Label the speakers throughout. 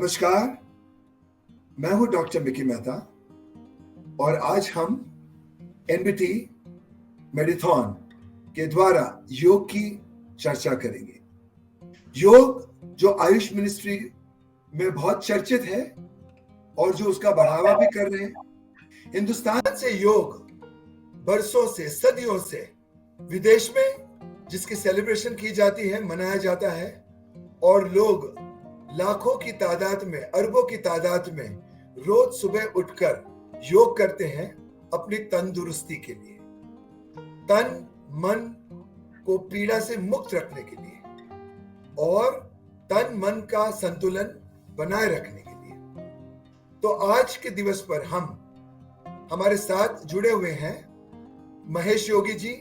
Speaker 1: नमस्कार, मैं हूं डॉक्टर मिकी मेहता और आज हम एनबीटी मैराथन के द्वारा योग की चर्चा करेंगे। योग जो आयुष मिनिस्ट्री में बहुत चर्चित है और जो उसका बढ़ावा भी कर रहे हैं। हिंदुस्तान से योग बरसों से, सदियों से विदेश में जिसकी सेलिब्रेशन की जाती है, मनाया जाता है और लोग लाखों की तादाद में, अरबों की तादाद में रोज सुबह उठकर योग करते हैं अपनी तंदुरुस्ती के लिए, तन मन को पीड़ा से मुक्त रखने के लिए और तन मन का संतुलन बनाए रखने के लिए। तो आज के दिवस पर हमारे साथ जुड़े हुए हैं महेश योगी जी,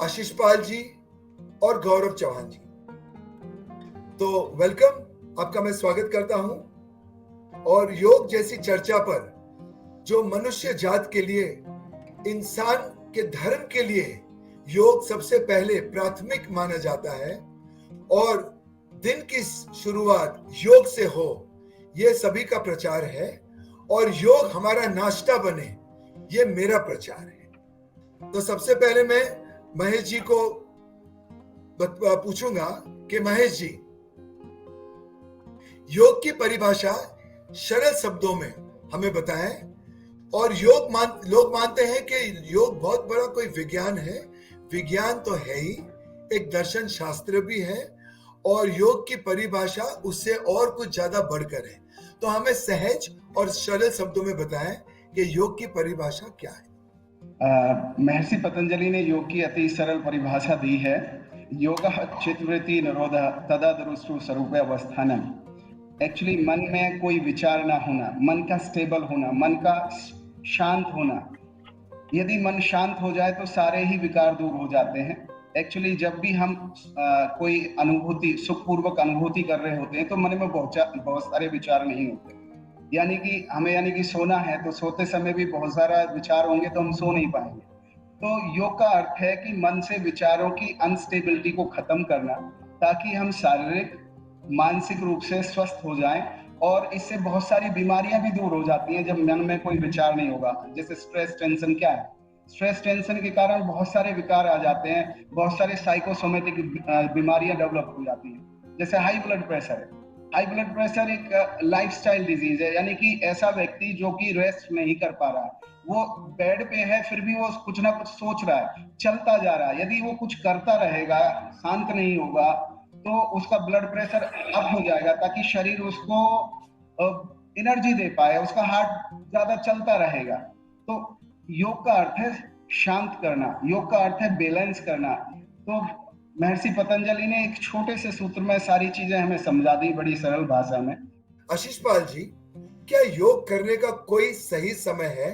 Speaker 1: आशीष पाल जी और गौरव चौहान जी। तो वेलकम, आपका मैं स्वागत करता हूं। और योग जैसी चर्चा पर जो मनुष्य जात के लिए, इंसान के धर्म के लिए योग सबसे पहले प्राथमिक माना जाता है और दिन की शुरुआत योग से हो, यह सभी का प्रचार है और योग हमारा नाश्ता बने, यह मेरा प्रचार है। तो सबसे पहले मैं महेश जी को पूछूंगा कि महेश जी, योग की परिभाषा सरल शब्दों में हमें बताएं। और लोग मानते हैं कि योग बहुत बड़ा कोई विज्ञान है। विज्ञान तो है ही, एक दर्शन शास्त्र भी है और योग की परिभाषा उससे और कुछ ज्यादा बढ़कर है। तो हमें सहज और सरल शब्दों में बताएं कि योग की परिभाषा क्या है।
Speaker 2: महर्षि पतंजलि ने योग की अति सरल परिभाषा दी है। योगः चित्तवृत्ति निरोधः तदा दुरुस्तु स्वरूपे अवस्थानम। एक्चुअली मन में कोई विचार ना होना, मन का स्टेबल होना, मन का शांत होना। यदि मन शांत हो जाए तो सारे ही विकार दूर हो जाते हैं। एक्चुअली जब भी हम कोई अनुभूति, सुखपूर्वक अनुभूति कर रहे होते हैं तो मन में बहुत सारे विचार नहीं होते। यानी कि सोना है तो सोते समय भी बहुत सारा विचार होंगे तो हम सो नहीं पाएंगे। तो योग का अर्थ है कि मन से विचारों की अनस्टेबिलिटी को खत्म करना, ताकि हम शारीरिक मानसिक रूप से स्वस्थ हो जाएं। और इससे बहुत सारी बीमारियां भी दूर हो जाती हैं जब मन में कोई विचार नहीं होगा। जैसे स्ट्रेस, टेंशन क्या है? स्ट्रेस, टेंशन के कारण बहुत सारे विकार आ जाते हैं, बहुत सारे साइकोसोमेटिक बीमारियां डेवलप हो जाती हैं। जैसे हाई ब्लड प्रेशर है। हाई ब्लड प्रेशर एक लाइफस्टाइल डिजीज है, यानी कि ऐसा व्यक्ति जो कि रेस्ट नहीं कर पा रहा है, वो बेड पे है फिर भी वो कुछ ना कुछ सोच रहा है, चलता जा रहा है। यदि वो कुछ करता रहेगा, शांत नहीं होगा, तो उसका ब्लड प्रेशर अप हो जाएगा, ताकि शरीर उसको एनर्जी दे पाए, उसका हार्ट ज्यादा चलता रहेगा। तो योग का अर्थ है शांत करना, योग का अर्थ है बैलेंस करना। तो महर्षि पतंजलि ने एक छोटे से सूत्र में सारी चीजें हमें समझा दी, बड़ी सरल भाषा में।
Speaker 1: आशीष पाल जी, क्या योग करने का कोई सही समय है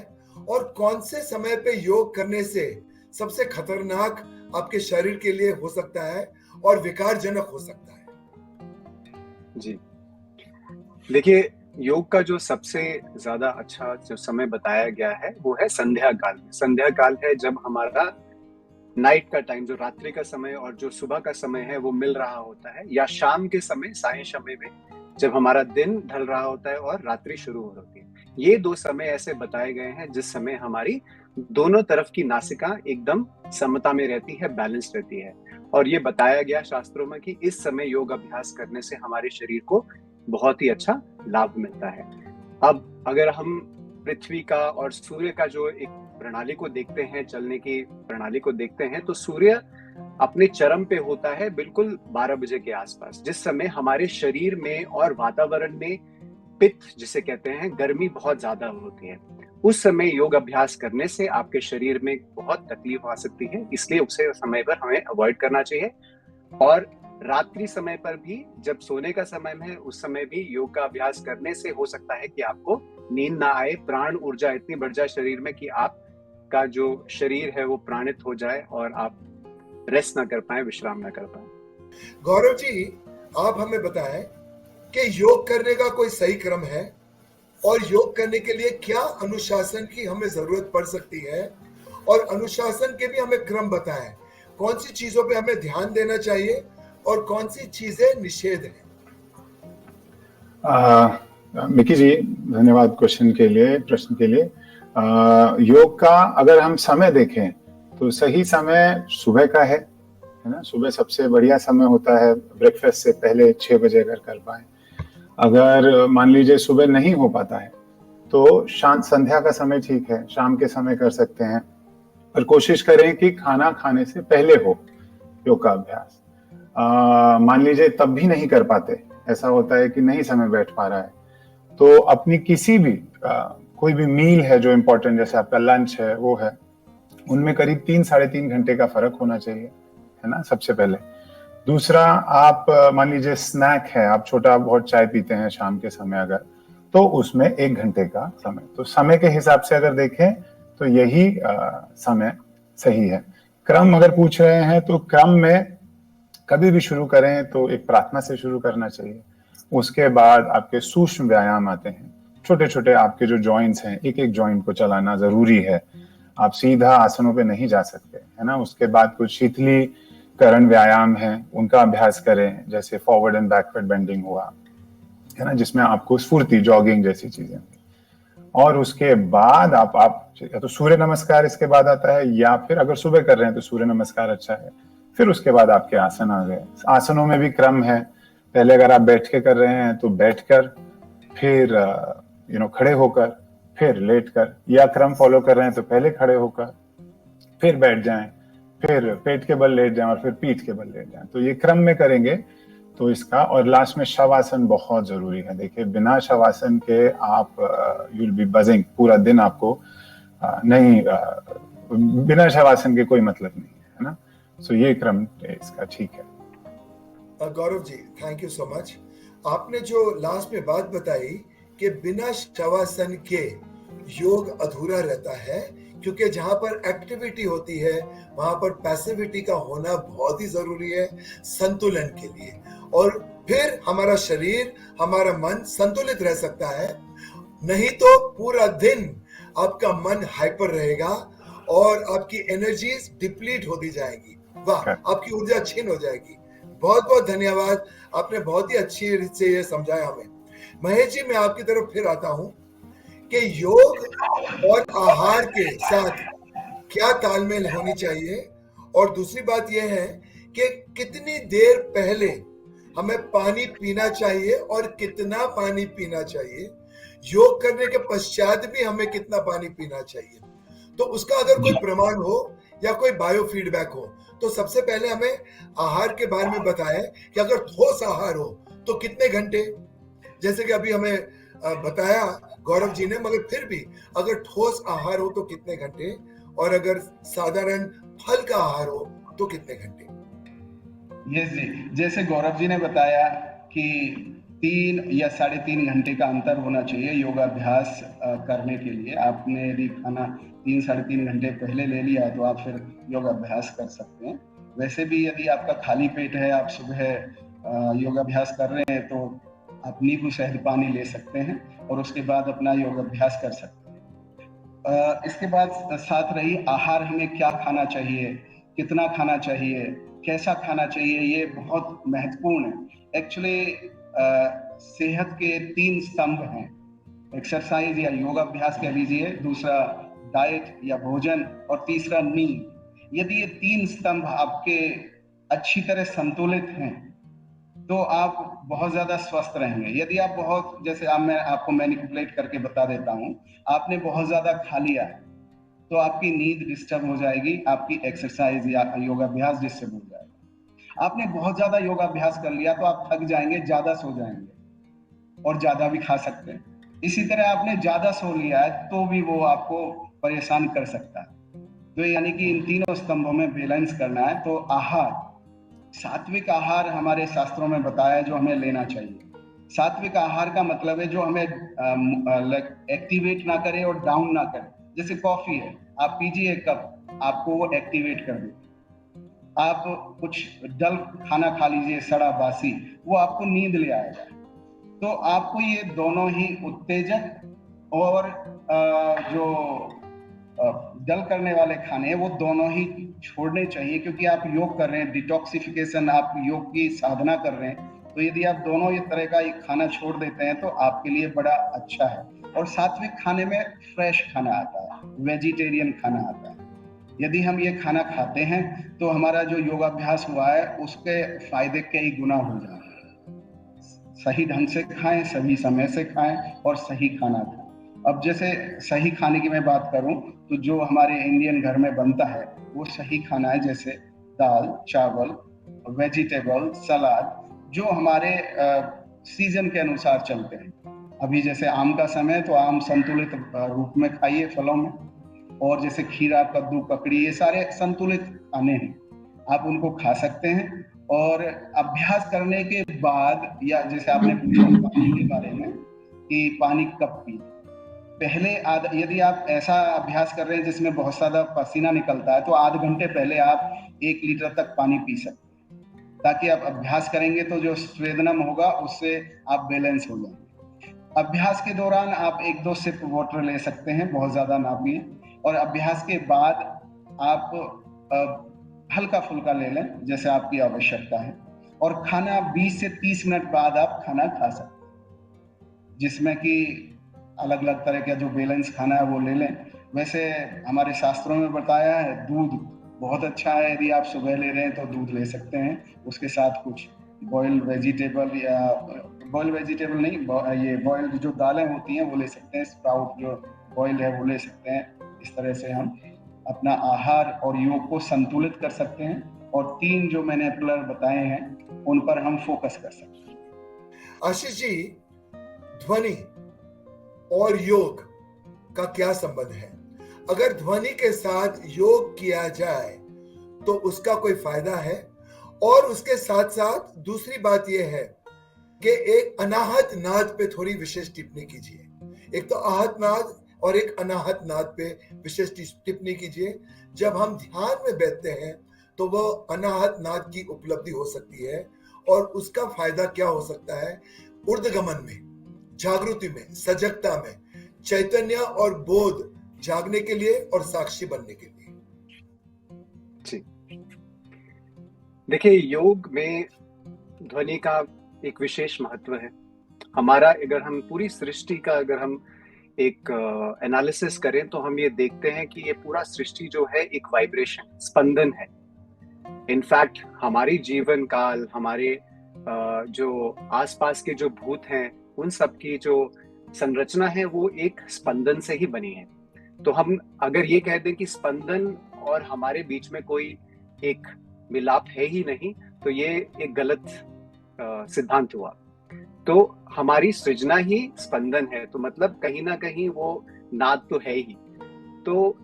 Speaker 1: और कौन से समय पे योग करने से सबसे खतरनाक आपके शरीर के लिए हो सकता है और विकारजनक हो सकता है?
Speaker 3: जी, देखिए, योग का जो सबसे ज्यादा अच्छा जो समय बताया गया है वो है संध्या काल में। संध्या काल है जब हमारा नाइट का टाइम, जो रात्रि का समय और जो सुबह का समय है वो मिल रहा होता है, या शाम के समय, साय समय में जब हमारा दिन ढल रहा होता है और रात्रि शुरू हो होती है। ये दो समय ऐसे बताए गए हैं जिस समय हमारी दोनों तरफ की नासिका एकदम समता में रहती है, बैलेंस रहती है। और ये बताया गया शास्त्रों में कि इस समय योग अभ्यास करने से हमारे शरीर को बहुत ही अच्छा लाभ मिलता है। अब अगर हम पृथ्वी का और सूर्य का जो एक प्रणाली को देखते हैं, चलने की प्रणाली को देखते हैं, तो सूर्य अपने चरम पे होता है बिल्कुल 12 बजे के आसपास, जिस समय हमारे शरीर में और वातावरण में पित्त जिसे कहते हैं, गर्मी बहुत ज्यादा होती है। उस समय योग अभ्यास करने से आपके शरीर में बहुत तकलीफ आ सकती है, इसलिए उसे समय पर हमें अवॉइड करना चाहिए। और रात्रि समय पर भी, जब सोने का समय है, उस समय भी योग का अभ्यास करने से हो सकता है कि आपको नींद ना आए, प्राण ऊर्जा इतनी बढ़ जाए शरीर में कि आपका जो शरीर है वो प्राणित हो जाए और आप रेस्ट ना कर पाए, विश्राम ना कर पाए।
Speaker 1: गौरव जी, आप हमें बताएं कि योग करने का कोई सही क्रम है और योग करने के लिए क्या अनुशासन की हमें जरूरत पड़ सकती है, और अनुशासन के भी हमें क्रम बताएं। कौन सी चीजों पे हमें ध्यान देना चाहिए और कौन सी चीजें निषेध है?
Speaker 4: मिकी जी, धन्यवाद प्रश्न के लिए। योग का अगर हम समय देखें तो सही समय सुबह का है ना। सुबह सबसे बढ़िया समय होता है, ब्रेकफास्ट से पहले 6 बजे अगर कर पाए। अगर मान लीजिए सुबह नहीं हो पाता है तो शाम संध्या का समय ठीक है, शाम के समय कर सकते हैं, पर कोशिश करें कि खाना खाने से पहले हो योग का अभ्यास। मान लीजिए तब भी नहीं कर पाते, ऐसा होता है कि नहीं समय बैठ पा रहा है, तो अपनी किसी भी कोई भी मील है जो इम्पोर्टेंट, जैसे आपका लंच है वो है, उनमें करीब 3-3.5 घंटे का फर्क होना चाहिए, है ना, सबसे पहले। दूसरा, आप मान लीजिए स्नैक है, आप छोटा बहुत चाय पीते हैं शाम के समय अगर, तो उसमें 1 घंटे का समय, तो समय के हिसाब से अगर देखें तो यही समय सही है। क्रम अगर पूछ रहे हैं तो क्रम में कभी भी शुरू करें तो एक प्रार्थना से शुरू करना चाहिए। उसके बाद आपके सूक्ष्म व्यायाम आते हैं, छोटे छोटे आपके जो जॉइंट्स हैं, एक एक जॉइंट को चलाना जरूरी है। आप सीधा आसनों पे नहीं जा सकते, है ना। उसके बाद कुछ शीतलीकरण व्यायाम है, उनका अभ्यास करें, जैसे फॉरवर्ड एंड बैकवर्ड बेंडिंग हुआ, है ना, जिसमें आपको स्फूर्ति, जॉगिंग जैसी चीजें। और उसके बाद आप या तो सूर्य नमस्कार इसके बाद आता है, या फिर अगर सुबह कर रहे हैं तो सूर्य नमस्कार अच्छा है। फिर उसके बाद आपके आसन आ गए। आसनों में भी क्रम है, पहले अगर आप बैठ के कर रहे हैं तो बैठकर, फिर खड़े होकर, फिर लेटकर, या क्रम फॉलो कर रहे हैं तो पहले खड़े होकर, फिर बैठ जाएं, फिर पेट के बल लेट जाएं, और फिर पीठ के बल लेट जाएं। तो ये क्रम में करेंगे तो इसका। और लास्ट में शवासन बहुत जरूरी है। देखिए, बिना शवासन के आप यू विल बी बजिंग पूरा दिन, आपको नहीं, बिना शवासन के कोई मतलब नहीं है ना। सो ये क्रम इसका ठीक है।
Speaker 1: Gaurav ji, thank you so much. आपने जो लास्ट में बात बताई कि बिना शवासन के योग अधूरा रहता है, क्योंकि जहां पर एक्टिविटी होती है वहां पर पैसिविटी का होना बहुत ही जरूरी है संतुलन के लिए, और फिर हमारा शरीर, हमारा मन संतुलित रह सकता है। नहीं तो पूरा दिन आपका मन हाइपर रहेगा और आपकी एनर्जीज डिप्लीट होती जाएगी, वाह, आपकी ऊर्जा छीन हो जाएगी। बहुत बहुत धन्यवाद, आपने बहुत ही अच्छी रीत से ये समझाया हमें। महेश जी, मैं आपकी तरफ फिर आता हूं कि योग और आहार के साथ क्या तालमेल होनी चाहिए, और दूसरी बात यह है कि कितनी देर पहले हमें पानी पीना चाहिए और कितना पानी पीना चाहिए, योग करने के पश्चात भी हमें कितना पानी पीना चाहिए। तो उसका अगर कोई प्रमाण हो या कोई बायो फीडबैक हो, तो सबसे पहले हमें आहार के बारे में बताएं कि अगर ठोस आहार हो तो कितने घंटे, जैसे कि अभी हमें बताया गौरव जी ने, मगर फिर भी अगर ठोस आहार हो तो कितने घंटे, और अगर साधारण फल का आहार हो तो कितने घंटे।
Speaker 2: यस जी, जैसे गौरव जी ने बताया कि 3 या 3.5 घंटे का अंतर होना चाहिए योगाभ्यास करने के लिए। आपने यदि खाना 3-3.5 घंटे पहले ले लिया तो आप फिर योगाभ्यास कर सकते हैं। वैसे भी यदि आपका खाली पेट है, आप सुबह योगाभ्यास कर रहे हैं, तो आप नींबू शहद पानी ले सकते हैं और उसके बाद अपना योगाभ्यास कर सकते हैं। इसके बाद साथ रही आहार, हमें क्या खाना चाहिए, कितना खाना चाहिए, कैसा खाना चाहिए, ये बहुत महत्वपूर्ण है। एक्चुअली सेहत के 3 स्तंभ हैं, एक्सरसाइज या योगाभ्यास कह लीजिए, दूसरा डाइट या भोजन, और तीसरा नींद। यदि ये 3 स्तंभ आपके अच्छी तरह संतुलित हैं तो आप बहुत ज्यादा स्वस्थ रहेंगे। यदि आप बहुत, जैसे मैं आपको मैनिपुलेट करके बता देता हूँ, आपने बहुत ज्यादा खा लिया तो आपकी नींद डिस्टर्ब हो जाएगी, आपकी एक्सरसाइज या योगाभ्यास डिस्टर्ब हो जाएगा। आपने बहुत ज्यादा योगाभ्यास कर लिया तो आप थक जाएंगे, ज्यादा सो जाएंगे और ज्यादा भी खा सकते हैं। इसी तरह आपने ज्यादा सो लिया है तो भी वो आपको परेशान कर सकता है। तो यानी कि इन तीनों स्तंभों में बैलेंस करना है। तो आहार, सात्विक आहार हमारे शास्त्रों में बताया जो हमें लेना चाहिए। सात्विक आहार का मतलब है जो हमें एक्टिवेट ना करे और डाउन ना करे। जैसे कॉफी है, आप पीजिए एक कप, आपको वो एक्टिवेट कर दे। आप कुछ डल खाना खा लीजिए, सड़ा बासी, वो आपको नींद ले आएगा। तो आपको ये दोनों ही उत्तेजक और जो डल करने वाले खाने, वो दोनों ही छोड़ने चाहिए, क्योंकि आप योग कर रहे हैं, डिटॉक्सिफिकेशन, आप योग की साधना कर रहे हैं, तो यदि आप दोनों ये तरह का एक खाना छोड़ देते हैं तो आपके लिए बड़ा अच्छा है। और सात्विक खाने में फ्रेश खाना आता है, वेजिटेरियन खाना आता है। यदि हम ये खाना खाते हैं तो हमारा जो योगाभ्यास हुआ है उसके फायदे कई गुना हो जाएंगे। सही ढंग से खाएं, सही समय से खाएं और सही खाना खाएं। अब जैसे सही खाने की मैं बात करूं तो जो हमारे इंडियन घर में बनता है वो सही खाना है, जैसे दाल, चावल, वेजिटेबल, सलाद, जो हमारे सीजन के अनुसार चलते हैं। अभी जैसे आम का समय है तो आम संतुलित रूप में खाइए फलों में, और जैसे खीरा, कद्दू, ककड़ी, ये सारे संतुलित खाने हैं, आप उनको खा सकते हैं। और अभ्यास करने के बाद, या जैसे आपने पूछा पानी के बारे में कि पानी कब पिए, पहले यदि आप ऐसा अभ्यास कर रहे हैं जिसमें बहुत ज्यादा पसीना निकलता है तो आध घंटे पहले आप 1 लीटर तक पानी पी सकते हैं, ताकि आप अभ्यास करेंगे तो जो स्वेदनम होगा उससे आप बैलेंस हो जाएंगे। अभ्यास के दौरान आप 1-2 सिप वाटर ले सकते हैं, बहुत ज्यादा ना पिए। और अभ्यास के बाद आप हल्का फुल्का ले लें जैसे आपकी आवश्यकता है। और खाना 20 से 30 मिनट बाद आप खाना खा सकते हैं, जिसमें कि अलग अलग तरह का जो बैलेंस खाना है वो ले लें। वैसे हमारे शास्त्रों में बताया है दूध बहुत अच्छा है, यदि आप सुबह ले रहे हैं तो दूध ले सकते हैं। उसके साथ कुछ बॉइल्ड वेजिटेबल, या बॉइल्ड वेजिटेबल नहीं, ये बॉइल्ड जो दालें होती हैं वो ले सकते हैं, स्प्राउट जो बॉइल्ड है वो ले सकते हैं। इस तरह से हम अपना आहार और योग को संतुलित कर सकते हैं, और 3 जो मैंने पिलर बताए हैं उन पर हम फोकस कर सकते हैं।
Speaker 1: आशीष जी, ध्वनि और योग का क्या संबंध है? अगर ध्वनि के साथ योग किया जाए तो उसका कोई फायदा है? और उसके साथ साथ दूसरी बात यह है कि एक अनाहत नाद पे थोड़ी विशेष टिप्पणी कीजिए। एक तो आहत नाद और एक अनाहत नाद पे विशेष टिप्पणी कीजिए। जब हम ध्यान में बैठते हैं तो वो अनाहत नाद की उपलब्धि हो सकती है, और उसका फायदा क्या हो सकता है? ऊर्ध्वगमन में, जागृति में, सजगता में, चैतन्य और बोध जागने के लिए और साक्षी बनने के लिए।
Speaker 3: जी, देखिए, योग में ध्वनि का एक विशेष महत्व है। हमारा, अगर हम पूरी सृष्टि का अगर हम एक एनालिसिस करें तो हम ये देखते हैं कि ये पूरा सृष्टि जो है एक वाइब्रेशन, स्पंदन है। इनफैक्ट हमारी जीवन काल, हमारे जो आसपास के जो भूत हैं, उन सब की जो संरचना है वो एक स्पंदन से ही बनी है। तो हम अगर ये कह दें कि स्पंदन और हमारे बीच में कोई एक मिलाप है ही नहीं, तो ये एक गलत सिद्धांत हुआ। तो हमारी सृजना ही स्पंदन है, तो मतलब कहीं ना कहीं वो नाद तो है ही। तो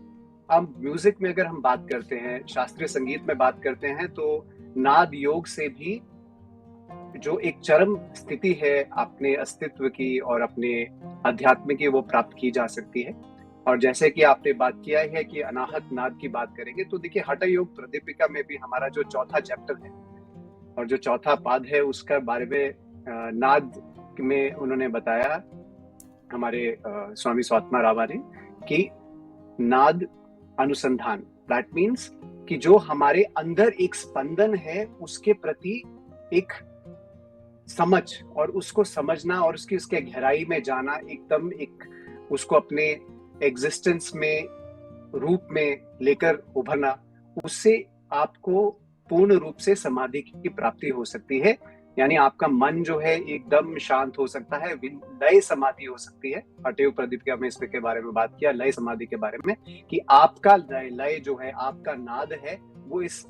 Speaker 3: अब म्यूजिक में अगर हम बात करते हैं, शास्त्रीय संगीत में बात करते हैं, तो नाद योग से भी जो एक चरम स्थिति है अपने अस्तित्व की और अपने अध्यात्म की, वो प्राप्त की जा सकती है। और जैसे कि आपने बात किया है कि अनाहत नाद की बात करेंगे, तो देखिए हठ योग प्रदीपिका में भी हमारा जो चौथा चैप्टर है और जो चौथा पाद है, उसका बारे में नाद में उन्होंने बताया, हमारे स्वामी स्वात्मा रामा ने, कि नाद अनुसंधान, दैट मीन्स कि जो हमारे अंदर एक स्पंदन है उसके प्रति एक समझ, और उसको समझना और उसके गहराई में जाना, एकदम एक उसको अपने एग्जिस्टेंस में, रूप में लेकर उभरना, उससे आपको पूर्ण रूप से समाधि की प्राप्ति हो सकती है। यानी आपका मन जो है एकदम शांत हो सकता है, लय समाधि हो सकती है। हठयोग प्रदीपिका में इसके बारे में बात किया, लय समाधि के बारे में, कि आपका लय जो है, आपका नाद है, वो इस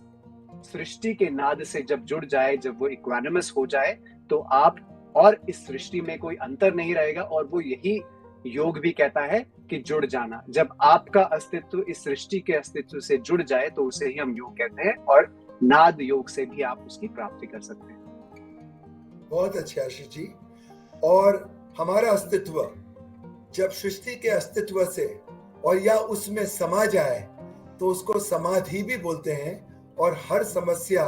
Speaker 3: सृष्टि के नाद से जब जुड़ जाए, जब वो इक्वानिमस हो जाए, तो आप और इस सृष्टि में कोई अंतर नहीं रहेगा। और वो यही योग भी कहता है कि जुड़ जाना। जब आपका अस्तित्व इस सृष्टि के अस्तित्व से जुड़ जाए तो उसे ही हम योग कहते हैं, और नाद योग से भी आप उसकी प्राप्ति कर सकते हैं।
Speaker 1: बहुत अच्छे आशीष जी। और हमारा अस्तित्व जब सृष्टि के अस्तित्व से और या उसमें समा जाए तो उसको समाधि भी बोलते हैं, और हर समस्या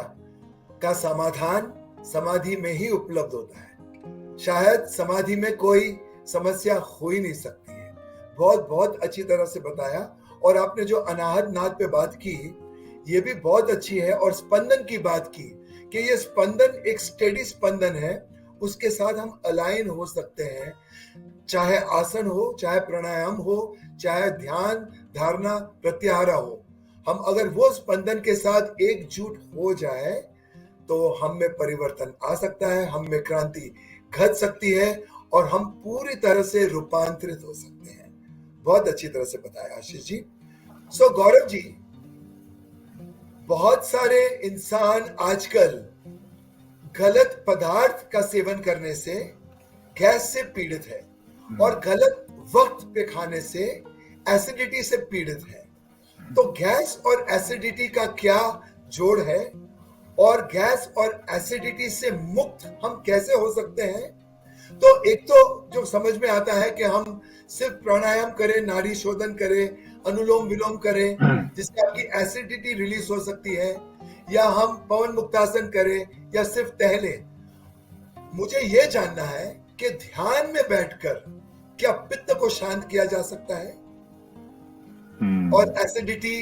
Speaker 1: का समाधान समाधि में ही उपलब्ध होता है। शायद समाधि में कोई समस्या हो ही नहीं सकती है। बहुत बहुत अच्छी तरह से बताया। और आपने जो अनाहत नाद पे बात की, ये भी बहुत अच्छी है। और स्पंदन की बात की कि ये स्पंदन एक स्टेडी स्पंदन है, उसके साथ हम अलाइन हो सकते हैं, चाहे आसन हो, चाहे प्राणायाम हो, चाहे ध्यान धारणा प्रत्याहार हो। हम अगर वो स्पंदन के साथ एकजुट हो जाए तो हम में परिवर्तन आ सकता है, हम में क्रांति घट सकती है और हम पूरी तरह से रूपांतरित हो सकते हैं। बहुत अच्छी तरह से बताया आशीष जी। सो गौरव जी, बहुत सारे इंसान आजकल गलत पदार्थ का सेवन करने से गैस से पीड़ित है और गलत वक्त पे खाने से एसिडिटी से पीड़ित है। तो गैस और एसिडिटी का क्या जोड़ है और गैस और एसिडिटी से मुक्त हम कैसे हो सकते हैं? तो एक तो जो समझ में आता है कि हम सिर्फ प्राणायाम करें, नाड़ी शोधन करें, अनुलोम विलोम करें जिससे आपकी एसिडिटी रिलीज हो सकती है, या हम पवन मुक्तासन करें या सिर्फ टहलें। मुझे यह जानना है कि ध्यान में बैठकर क्या पित्त को शांत किया जा सकता है और एसिडिटी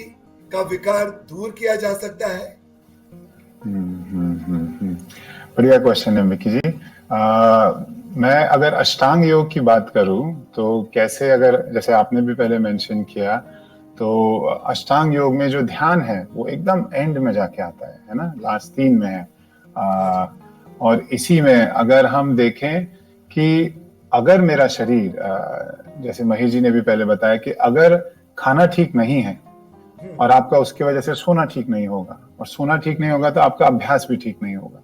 Speaker 1: का विकार दूर किया जा सकता है?
Speaker 4: बढ़िया क्वेश्चन है मिकी जी। मैं अगर अष्टांग योग की बात करूं तो कैसे, अगर जैसे आपने भी पहले मेंशन किया, तो अष्टांग योग में जो ध्यान है वो एकदम एंड में जाके आता है ना, लास्ट 3 में है। और इसी में अगर हम देखें कि अगर मेरा शरीर, जैसे महेश जी ने भी पहले बताया कि अगर खाना ठीक नहीं है और आपका उसकी वजह से सोना ठीक नहीं होगा, और सोना ठीक नहीं होगा तो आपका अभ्यास भी ठीक नहीं होगा,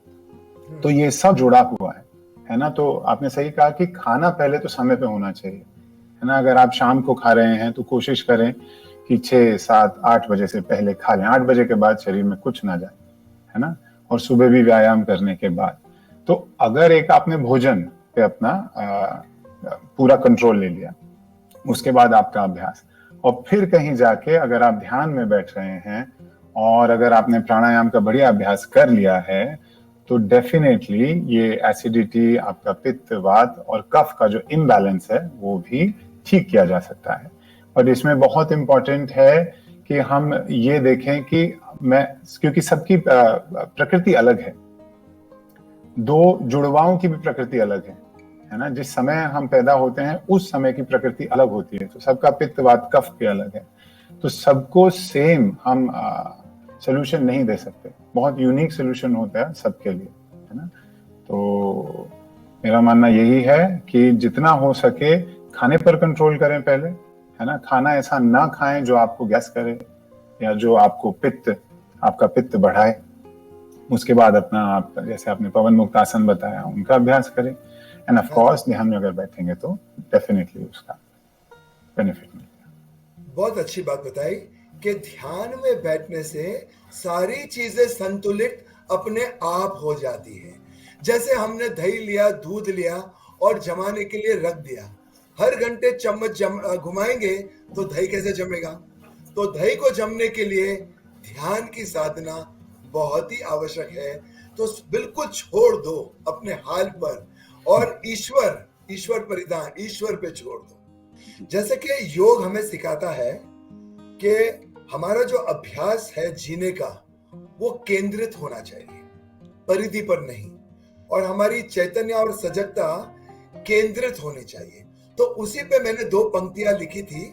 Speaker 4: तो ये सब जुड़ा हुआ है ना। तो आपने सही कहा कि खाना पहले तो समय पे होना चाहिए, है ना। अगर आप शाम को खा रहे हैं तो कोशिश करें कि 6, 7, 8 बजे से पहले खा लें, 8 बजे के बाद शरीर में कुछ ना जाए, है ना। और सुबह भी व्यायाम करने के बाद। तो अगर एक आपने भोजन पे अपना पूरा कंट्रोल ले लिया, उसके बाद आपका अभ्यास, और फिर कहीं जाके अगर आप ध्यान में बैठ रहे हैं और अगर आपने प्राणायाम का बढ़िया अभ्यास कर लिया है, तो डेफिनेटली ये एसिडिटी, आपका पित्त, वात और कफ का जो इम्बैलेंस है वो भी ठीक किया जा सकता है। और इसमें बहुत इंपॉर्टेंट है कि हम ये देखें कि क्योंकि सबकी प्रकृति अलग है, 2 जुड़वाओं की भी प्रकृति अलग है ना। जिस समय हम पैदा होते हैं उस समय की प्रकृति अलग होती है, तो सबका पित्त वात कफ भी अलग है, तो सबको सेम हम सोल्यूशन नहीं दे सकते, बहुत यूनिक सोल्यूशन होता है सबके लिए, है ना। तो मेरा मानना यही है कि जितना हो सके खाने पर कंट्रोल करें पहले, है ना। खाना ऐसा ना खाएं जो आपको गैस करे या जो आपको आपका पित्त बढ़ाए। उसके बाद अपना, आप जैसे आपने पवन मुक्त आसन बताया, उनका अभ्यास करें, एंड ऑफ कोर्स ध्यान में अगर बैठेंगे तो डेफिनेटली उसका बेनिफिट मिलेगा।
Speaker 1: बहुत अच्छी बात बताई कि ध्यान में बैठने से सारी चीजें संतुलित अपने आप हो जाती है। जैसे हमने दही लिया, दूध लिया और जमाने के लिए रख दिया, हर घंटे चम्मच घुमाएंगे तो दही कैसे जमेगा? तो दही को जमने के लिए ध्यान की साधना बहुत ही आवश्यक है। तो बिल्कुल छोड़ दो अपने हाल पर और ईश्वर परिधान, ईश्वर पे छोड़ दो। जैसे कि योग हमें सिखाता है कि हमारा जो अभ्यास है जीने का, वो केंद्रित होना चाहिए, परिधि पर नहीं, और हमारी चैतन्य और सजगता केंद्रित होनी चाहिए। तो उसी पे मैंने 2 पंक्तियां लिखी थी,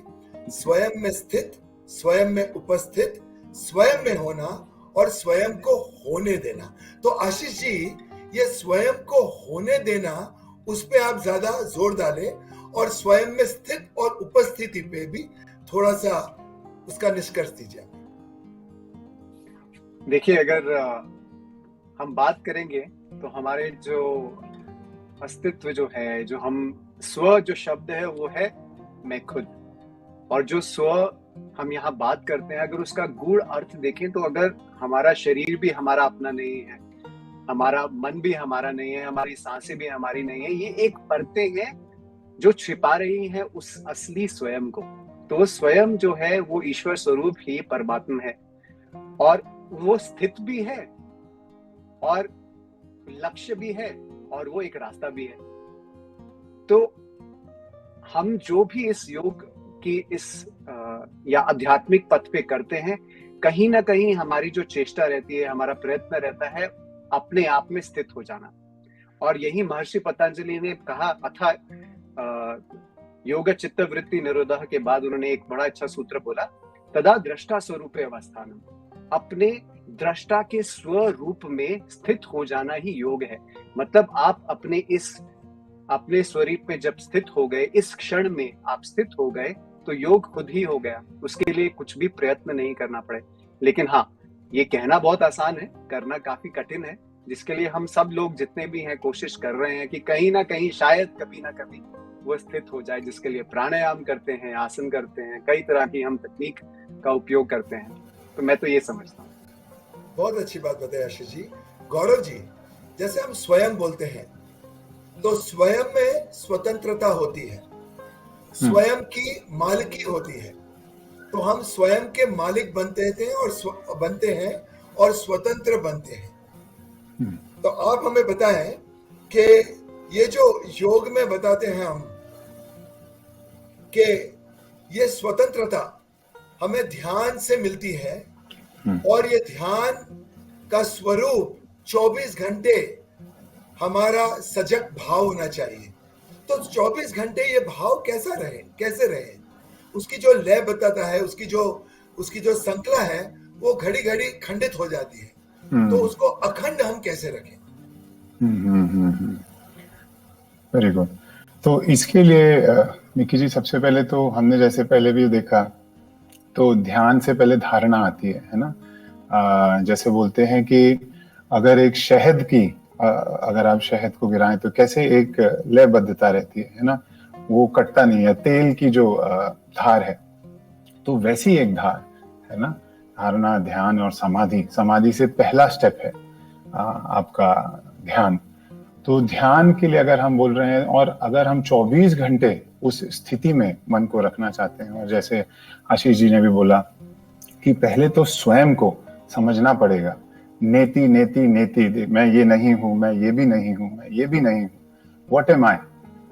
Speaker 1: स्वयं में स्थित, स्वयं में उपस्थित, स्वयं में होना और स्वयं को होने देना। तो आशीष जी, ये स्वयं को होने देना, उस पे आप ज्यादा जोर डालें, और स्वयं में स्थित और उपस्थिति पे भी थोड़ा सा उसका निष्कर्ष दीजिए।
Speaker 3: देखिए, अगर हम बात करेंगे तो हमारे जो अस्तित्व जो है, जो हम स्व जो शब्द है वो है मैं खुद, और जो स्व हम यहाँ बात करते हैं, अगर उसका गूढ़ अर्थ देखें तो अगर हमारा शरीर भी हमारा अपना नहीं है, हमारा मन भी हमारा नहीं है, हमारी सांसें भी हमारी नहीं है, ये एक परतें हैं जो छिपा रही है उस असली स्वयं को। तो स्वयं जो है वो ईश्वर स्वरूप ही परमात्मा है, और वो स्थित भी है और लक्ष्य भी है और वो एक रास्ता भी है। तो हम जो भी इस योग की इस या आध्यात्मिक पथ पे करते हैं, कहीं ना कहीं हमारी जो चेष्टा रहती है, हमारा प्रयत्न रहता है, अपने आप में स्थित हो जाना। और यही महर्षि पतंजलि ने कहा, अथा योग चित्त वृत्ति निरोधः के बाद उन्होंने एक बड़ा अच्छा सूत्र बोला, तदा दृष्टा स्वरूपे अवस्थानम, अपने दृष्टा के स्वरूप में स्थित हो जाना ही योग है। मतलब आप अपने स्वरूप में जब स्थित हो गए, इस क्षण में आप स्थित हो गए, तो योग खुद ही हो गया। उसके लिए कुछ भी प्रयत्न नहीं करना पड़े। लेकिन हाँ, ये कहना बहुत आसान है, करना काफी कठिन है, जिसके लिए हम सब लोग जितने भी हैं कोशिश कर रहे हैं कि कहीं ना कहीं शायद कभी ना कभी वो स्थित हो जाए, जिसके लिए प्राणायाम करते हैं, आसन करते हैं, कई तरह की हम तकनीक का उपयोग करते हैं। तो मैं तो ये समझता हूँ।
Speaker 1: बहुत अच्छी बात बताई आशीष जी। गौरव जी, जैसे हम स्वयं बोलते हैं तो स्वयं में स्वतंत्रता होती है, स्वयं की मालिकी होती है। तो हम स्वयं के मालिक बनते हैं और स्वतंत्र बनते हैं। तो आप हमें बताएं कि ये जो योग में बताते हैं हम कि ये स्वतंत्रता हमें ध्यान से मिलती है, और ये ध्यान का स्वरूप 24 घंटे हमारा सजग भाव होना चाहिए। तो 24 घंटे ये भाव कैसे रहे? उसकी जो लय बताता है, उसकी जो संकला है, वो घड़ी घड़ी खंडित हो जाती है। तो उसको अखंड हम कैसे रखें?
Speaker 4: Very good. तो इसके लिए निकी जी, सबसे पहले तो हमने जैसे पहले भी देखा, तो ध्यान से पहले धारणा आती है ना। जैसे बोलते हैं कि अगर एक शहद की अगर आप शहद को गिराएं तो कैसे एक लयबद्धता रहती है ना, वो कटता नहीं है। तेल की जो धार है, तो वैसी एक धार है ना, धारणा, ध्यान और समाधि से पहला स्टेप है आपका ध्यान। तो ध्यान के लिए अगर हम बोल रहे हैं, और अगर हम 24 घंटे उस स्थिति में मन को रखना चाहते हैं, और जैसे आशीष जी ने भी बोला कि पहले तो स्वयं को समझना पड़ेगा। नेति नेति नेति, मैं ये नहीं हूं, मैं ये भी नहीं हूं, मैं ये भी नहीं हूं, व्हाट एम आई,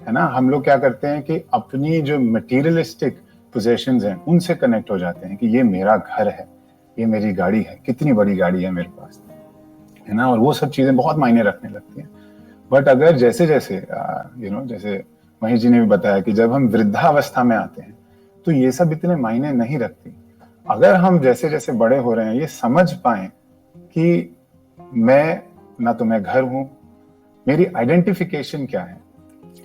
Speaker 4: है ना। हम लोग क्या करते हैं कि अपनी जो मटीरियलिस्टिक पोजेशंस हैं उनसे कनेक्ट हो जाते हैं कि ये मेरा घर है, ये मेरी गाड़ी है, कितनी बड़ी गाड़ी है मेरे पास, है ना। और वो सब चीजें बहुत मायने रखने लगती हैं। बट अगर जैसे जैसे जैसे महेश जी ने भी बताया कि जब हम वृद्धावस्था में आते हैं तो ये सब इतने मायने नहीं रखती। अगर हम जैसे जैसे बड़े हो रहे हैं ये समझ पाए कि ना तो मैं घर हूं, मेरी आइडेंटिफिकेशन क्या है।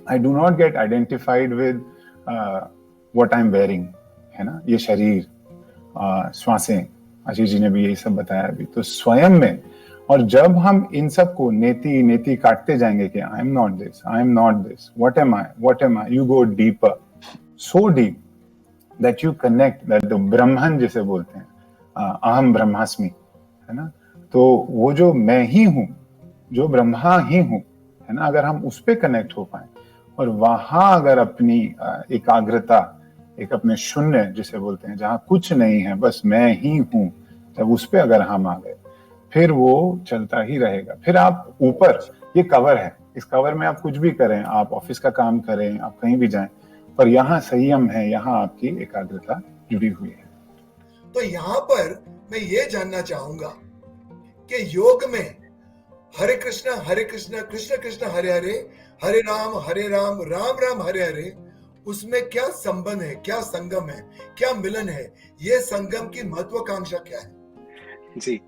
Speaker 4: I do not gate identified with what I am wearing, है ना, ये शरीर, श्वासें, आशीष जी ने भी यही सब बताया अभी। तो स्वयं में, और जब हम इन सब को नेति नेति काटते जाएंगे कि I am not this, I am not this, what am I, you go deeper, so deep that you connect that the Brahman जिसे बोलते हैं, अहम ब्रह्मास्मि, है ना। तो वो जो मैं ही हूं, जो ब्रह्मा ही हूं, है ना, अगर हम उस पे कनेक्ट हो पाए और वहां अगर अपनी एकाग्रता, एक अपने शून्य जिसे बोलते हैं, जहां कुछ नहीं है, बस मैं ही हूं, जब उस पे अगर हम आ गए, फिर वो चलता ही रहेगा। फिर आप ऊपर, ये कवर है, इस कवर में आप कुछ भी करें, आप ऑफिस का काम करें, आप कहीं भी जाएं, पर यहाँ संयम है, यहाँ आपकी एकाग्रता जुड़ी हुई है।
Speaker 1: तो यहाँ पर मैं ये जानना चाहूंगा कि योग में हरे कृष्ण कृष्ण कृष्ण हरे हरे, हरे राम राम राम हरे हरे, उसमें क्या संबंध है, क्या संगम है, क्या मिलन है? ये संगम की महत्वाकांक्षा क्या है?
Speaker 3: जी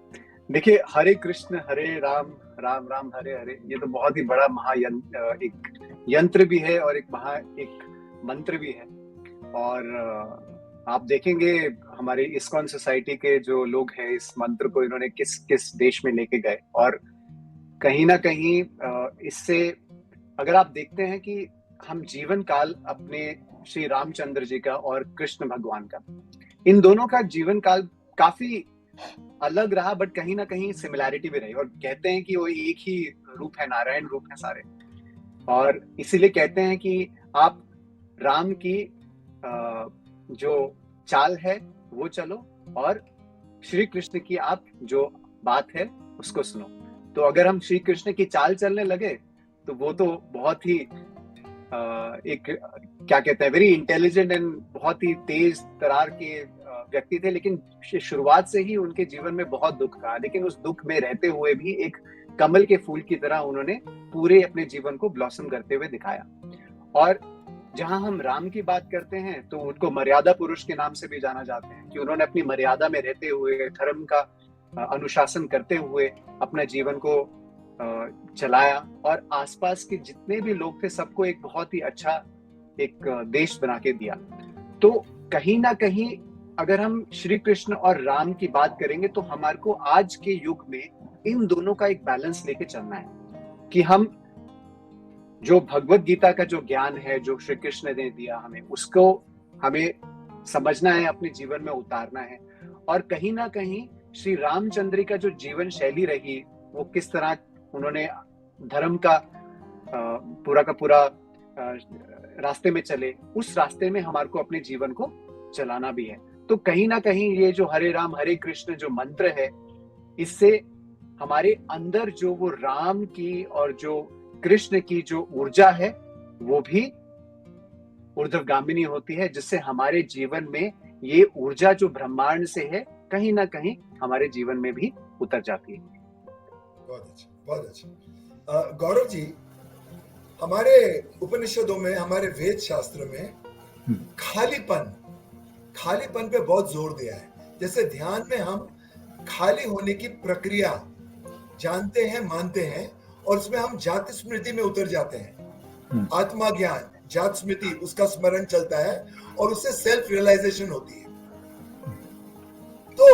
Speaker 3: देखिए, हरे कृष्ण हरे राम राम राम हरे हरे, ये तो बहुत ही बड़ा एक यंत्र भी है और एक मंत्र भी है। और आप देखेंगे हमारी इस्कॉन सोसाइटी के जो लोग हैं, इस मंत्र को इन्होंने किस किस देश में लेके गए, और कहीं ना कहीं इससे अगर आप देखते हैं कि हम जीवन काल अपने श्री रामचंद्र जी का और कृष्ण भगवान का, इन दोनों का जीवन काल काफी अलग रहा, बट कहीं ना कहीं सिमिलैरिटी भी रही। और कहते हैं कि वो एक ही रूप है, नारायण रूप है सारे, और इसीलिए कहते हैं कि आप राम की जो चाल है वो चलो, और श्री कृष्ण की आप जो बात है उसको सुनो। तो अगर हम श्री कृष्ण की चाल चलने लगे तो वो तो बहुत ही एक क्या कहते हैं, वेरी इंटेलिजेंट एंड बहुत ही तेज तरार के व्यक्ति थे, लेकिन शुरुआत से ही उनके जीवन में बहुत दुख रहा, लेकिन उस दुख में रहते हुए भी एक कमल के फूल की तरह उन्होंने पूरे अपने जीवन को ब्लॉसम करते हुए दिखाया। और जहां हम राम की बात करते हैं तो उनको मर्यादा पुरुष के नाम से भी जाना जाते हैं कि उन्होंने अपनी मर्यादा में रहते हुए, धर्म का अनुशासन करते हुए अपने जीवन को चलाया और आसपास के जितने भी लोग थे सबको एक बहुत ही अच्छा एक देश बना के दिया। तो कहीं ना कहीं अगर हम श्री कृष्ण और राम की बात करेंगे तो हमारे को आज के युग में इन दोनों का एक बैलेंस लेके चलना है कि हम जो भगवत गीता का जो ज्ञान है, जो श्री कृष्ण ने दिया हमें, उसको हमें समझना है, अपने जीवन में उतारना है। और कहीं ना कहीं श्री रामचंद्र का जो जीवन शैली रही, वो किस तरह उन्होंने धर्म का पूरा रास्ते में चले, उस रास्ते में हमारे को अपने जीवन को चलाना भी है। तो कहीं ना कहीं ये जो हरे राम हरे कृष्ण जो मंत्र है, इससे हमारे अंदर जो वो राम की और जो कृष्ण की जो ऊर्जा है वो भी ऊर्ध्वगामिनी होती है, जिससे हमारे जीवन में ये ऊर्जा जो ब्रह्मांड से है कहीं ना कहीं हमारे जीवन में भी उतर जाती है।
Speaker 1: बहुत अच्छा, बहुत अच्छा। गौरव जी, हमारे उपनिषदों में, हमारे वेद शास्त्र में खालीपन पे बहुत जोर दिया है। जैसे ध्यान में हम खाली होने की प्रक्रिया जानते हैं, मानते हैं, और उसमें हम जाति स्मृति में उतर जाते हैं। आत्मा ज्ञान, जात स्मृति, उसका स्मरण चलता है और उससे सेल्फ रियलाइजेशन होती है। तो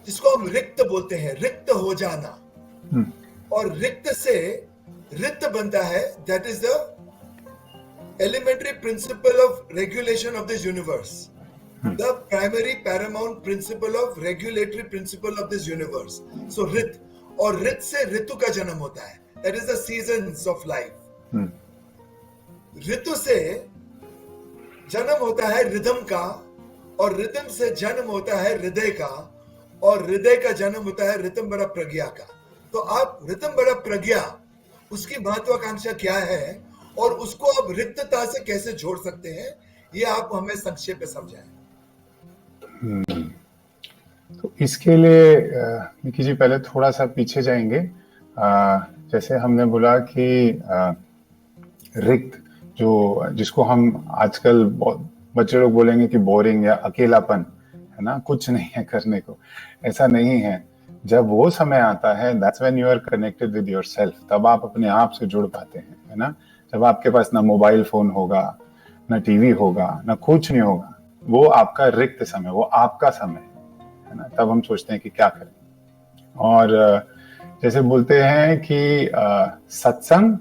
Speaker 1: जिसको हम रिक्त बोलते हैं, रिक्त हो जाना, और रिक्त से रित बनता है। That is the elementary principle of regulation of this universe, the primary paramount principle of regulatory principle of this universe. So रित, और रित से ऋतु का जन्म होता है। That is the seasons of life. ऋतु से जन्म होता है रिदम का, और रिदम से जन्म होता है हृदय का, और हृदय का जन्म होता है ऋतंबरा प्रज्ञा का। तो आप ऋतंबरा प्रज्ञा, उसकी महत्वाकांक्षा क्या है और उसको आप रिक्तता से कैसे जोड़ सकते हैं, ये आप हमें संक्षेप में समझाएं।
Speaker 4: तो इसके लिए निकी जी पहले थोड़ा सा पीछे जाएंगे। जैसे हमने बोला कि रिक्त, जो जिसको हम आजकल बच्चे लोग बोलेंगे कि बोरिंग या अकेलापन है ना, कुछ नहीं है करने को, ऐसा नहीं है। जब वो समय आता है, that's when you are connected with yourself, तब आप अपने आप से जुड़ पाते हैं, है ना। जब आपके पास ना मोबाइल फोन होगा, ना टीवी होगा, ना कुछ नहीं होगा, वो आपका रिक्त समय, वो आपका समय है ना। तब हम सोचते हैं कि क्या करें। और जैसे बोलते हैं कि सत्संग,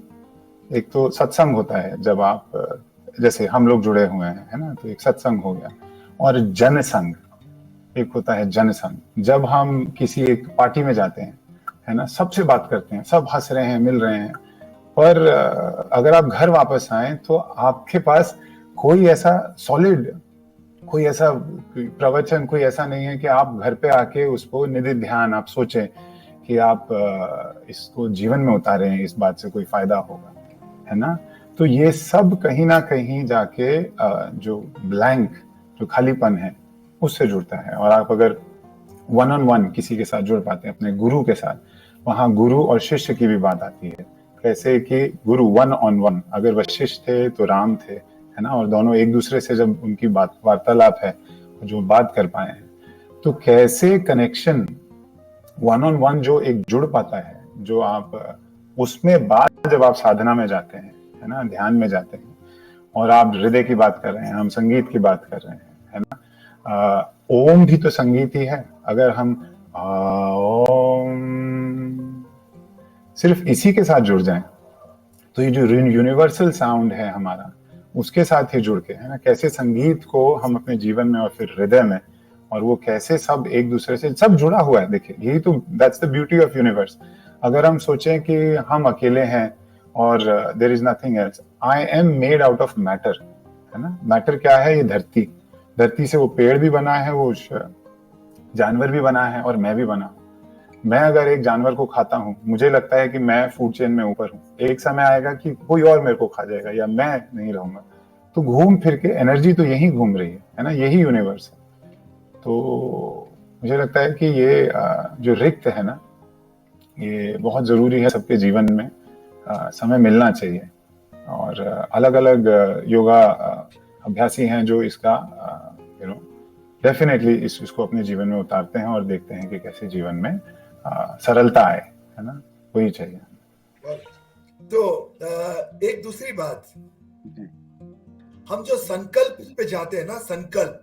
Speaker 4: एक तो सत्संग होता है जब आप, जैसे हम लोग जुड़े हुए हैं, है ना, तो एक सत्संग हो गया। और जनसंग एक होता है, जनसंग, जब हम किसी एक पार्टी में जाते हैं, है ना, सबसे बात करते हैं, सब हंस रहे हैं, मिल रहे हैं, पर अगर आप घर वापस आए तो आपके पास कोई ऐसा सॉलिड, कोई ऐसा प्रवचन, कोई ऐसा नहीं है कि आप घर पे आके उसको निधि ध्यान आप सोचें कि आप इसको जीवन में उतारें, इस बात से कोई फायदा होगा, है ना। तो ये सब कहीं ना कहीं जाके जो ब्लैंक, जो खालीपन है, उससे जुड़ता है। और आप अगर वन ऑन वन किसी के साथ जुड़ पाते हैं, अपने गुरु के साथ, वहां गुरु और शिष्य की भी बात आती है। कैसे कि गुरु वन ऑन वन, अगर वशिष्ठ थे तो राम थे, है ना, और दोनों एक दूसरे से जब उनकी बात वार्तालाप है, जो बात कर पाए हैं, तो कैसे कनेक्शन वन ऑन वन जो एक जुड़ पाता है, जो आप उसमें बाद जब आप साधना में जाते हैं, है ना, ध्यान में जाते हैं, और आप हृदय की बात कर रहे हैं, हम संगीत की बात कर रहे हैं, है ना। ओम भी तो संगीत ही है। अगर हम ओम सिर्फ इसी के साथ जुड़ जाएं, तो ये जो यूनिवर्सल साउंड है हमारा, उसके साथ ही जुड़ के, है ना, कैसे संगीत को हम अपने जीवन में और फिर हृदय में, और वो कैसे सब एक दूसरे से सब जुड़ा हुआ है। देखिए, यही तो, that's the beauty of universe. अगर हम सोचें कि हम अकेले हैं और there is nothing else, I am made out of matter, है ना। मैटर क्या है? ये धरती, धरती से वो पेड़ भी बना है, वो जानवर भी बना है, और मैं भी बना हूं। मैं अगर एक जानवर को खाता हूं, मुझे लगता है कि मैं फूड चेन में ऊपर हूं। एक समय आएगा कि कोई और मेरे को खा जाएगा, या मैं नहीं रहूंगा। तो घूम फिर के एनर्जी तो यही घूम रही है ना, यही यूनिवर्स है। तो मुझे लगता है कि ये जो रिक्त है ना, ये बहुत जरूरी है सबके जीवन में, समय मिलना चाहिए। और अलग अलग योगा अभ्यासी हैं जो इसका डेफिनेटली इसको अपने जीवन में उतारते हैं और देखते हैं कि कैसे जीवन में सरलता आए, है ना, वही चाहिए।
Speaker 1: तो एक दूसरी बात, हम जो संकल्प पे जाते हैं ना, संकल्प,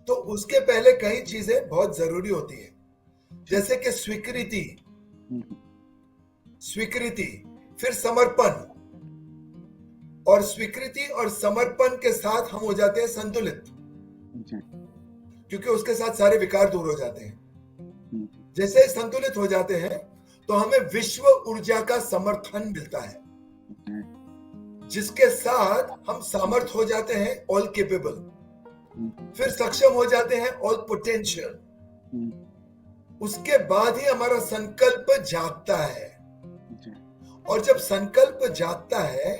Speaker 1: तो उसके पहले कई चीजें बहुत जरूरी होती है, जैसे कि स्वीकृति, फिर समर्पण, और स्वीकृति और समर्पण के साथ हम हो जाते हैं संतुलित, क्योंकि उसके साथ सारे विकार दूर हो जाते हैं। जैसे संतुलित हो जाते हैं तो हमें विश्व ऊर्जा का समर्थन मिलता है, जिसके साथ हम सामर्थ हो जाते हैं, ऑल केपेबल, फिर सक्षम हो जाते हैं, ऑल पोटेंशियल। उसके बाद ही हमारा संकल्प जागता है, और जब संकल्प जागता है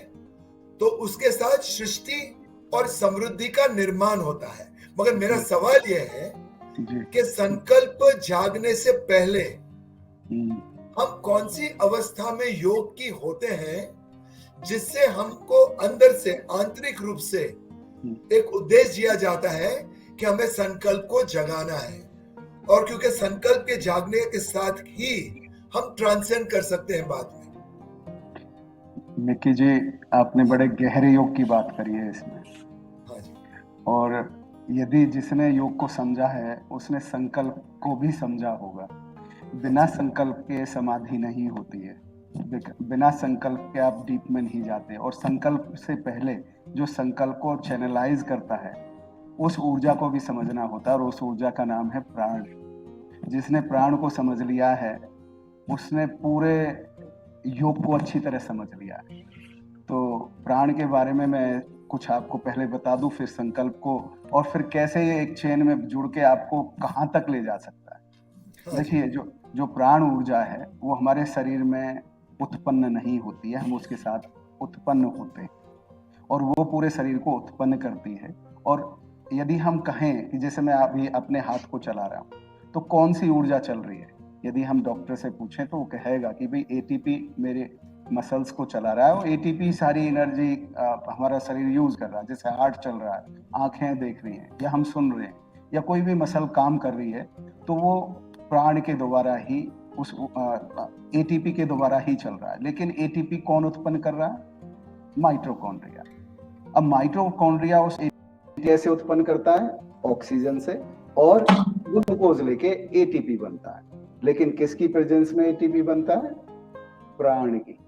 Speaker 1: तो उसके साथ सृष्टि और समृद्धि का निर्माण होता है। मगर मेरा सवाल यह है कि संकल्प जागने से पहले हम कौन सी अवस्था में योग की होते हैं, जिससे हमको अंदर से, आंतरिक रूप से एक उद्देश्य दिया जाता है कि हमें संकल्प को जगाना है, और क्योंकि संकल्प के जागने के साथ ही हम ट्रांसेंड कर सकते हैं बाद में।
Speaker 2: मिक्की जी, आपने बड़े गहरे योग की बात करी है इसमें।
Speaker 1: हाँ जी।
Speaker 2: और यदि जिसने योग को समझा है उसने संकल्प को भी समझा होगा। बिना संकल्प के समाधि नहीं होती है, बिना संकल्प के आप डीप में नहीं जाते। और संकल्प से पहले जो संकल्प को चैनलाइज करता है, उस ऊर्जा को भी समझना होता है, और उस ऊर्जा का नाम है प्राण। जिसने प्राण को समझ लिया है उसने पूरे योग को अच्छी तरह समझ लिया है। तो प्राण के बारे में मैं कुछ आपको पहले बता दूं, फिर संकल्प को, और फिर कैसे ये एक चेन में जुड़ के आपको कहाँ तक ले जा सकता है। देखिए, जो प्राण ऊर्जा है वो हमारे शरीर में उत्पन्न नहीं होती है, हम उसके साथ उत्पन्न होते हैं, और वो पूरे शरीर को उत्पन्न करती है। और यदि हम कहें कि जैसे मैं अभी अपने हाथ को चला रहा हूँ, तो कौन सी ऊर्जा चल रही है, यदि हम डॉक्टर से पूछें तो वो कहेगा कि भाई एटीपी मेरे मसल्स को चला रहा है, और एटीपी सारी एनर्जी हमारा शरीर यूज कर रहा है। जैसे हार्ट चल रहा है, आंखें देख रही हैं, या हम सुन रहे हैं, या कोई भी मसल काम कर रही है, तो वो प्राण के द्वारा ही, उस एटीपी के द्वारा ही चल रहा है। लेकिन एटीपी कौन उत्पन्न कर रहा है? माइटोकॉन्ड्रिया। अब माइटोकॉन्ड्रिया उस कैसे उत्पन्न करता है? ऑक्सीजन से, और ग्लूकोज लेके एटीपी बनता है। लेकिन किसकी प्रेजेंस में एटीपी बनता है? प्राण की।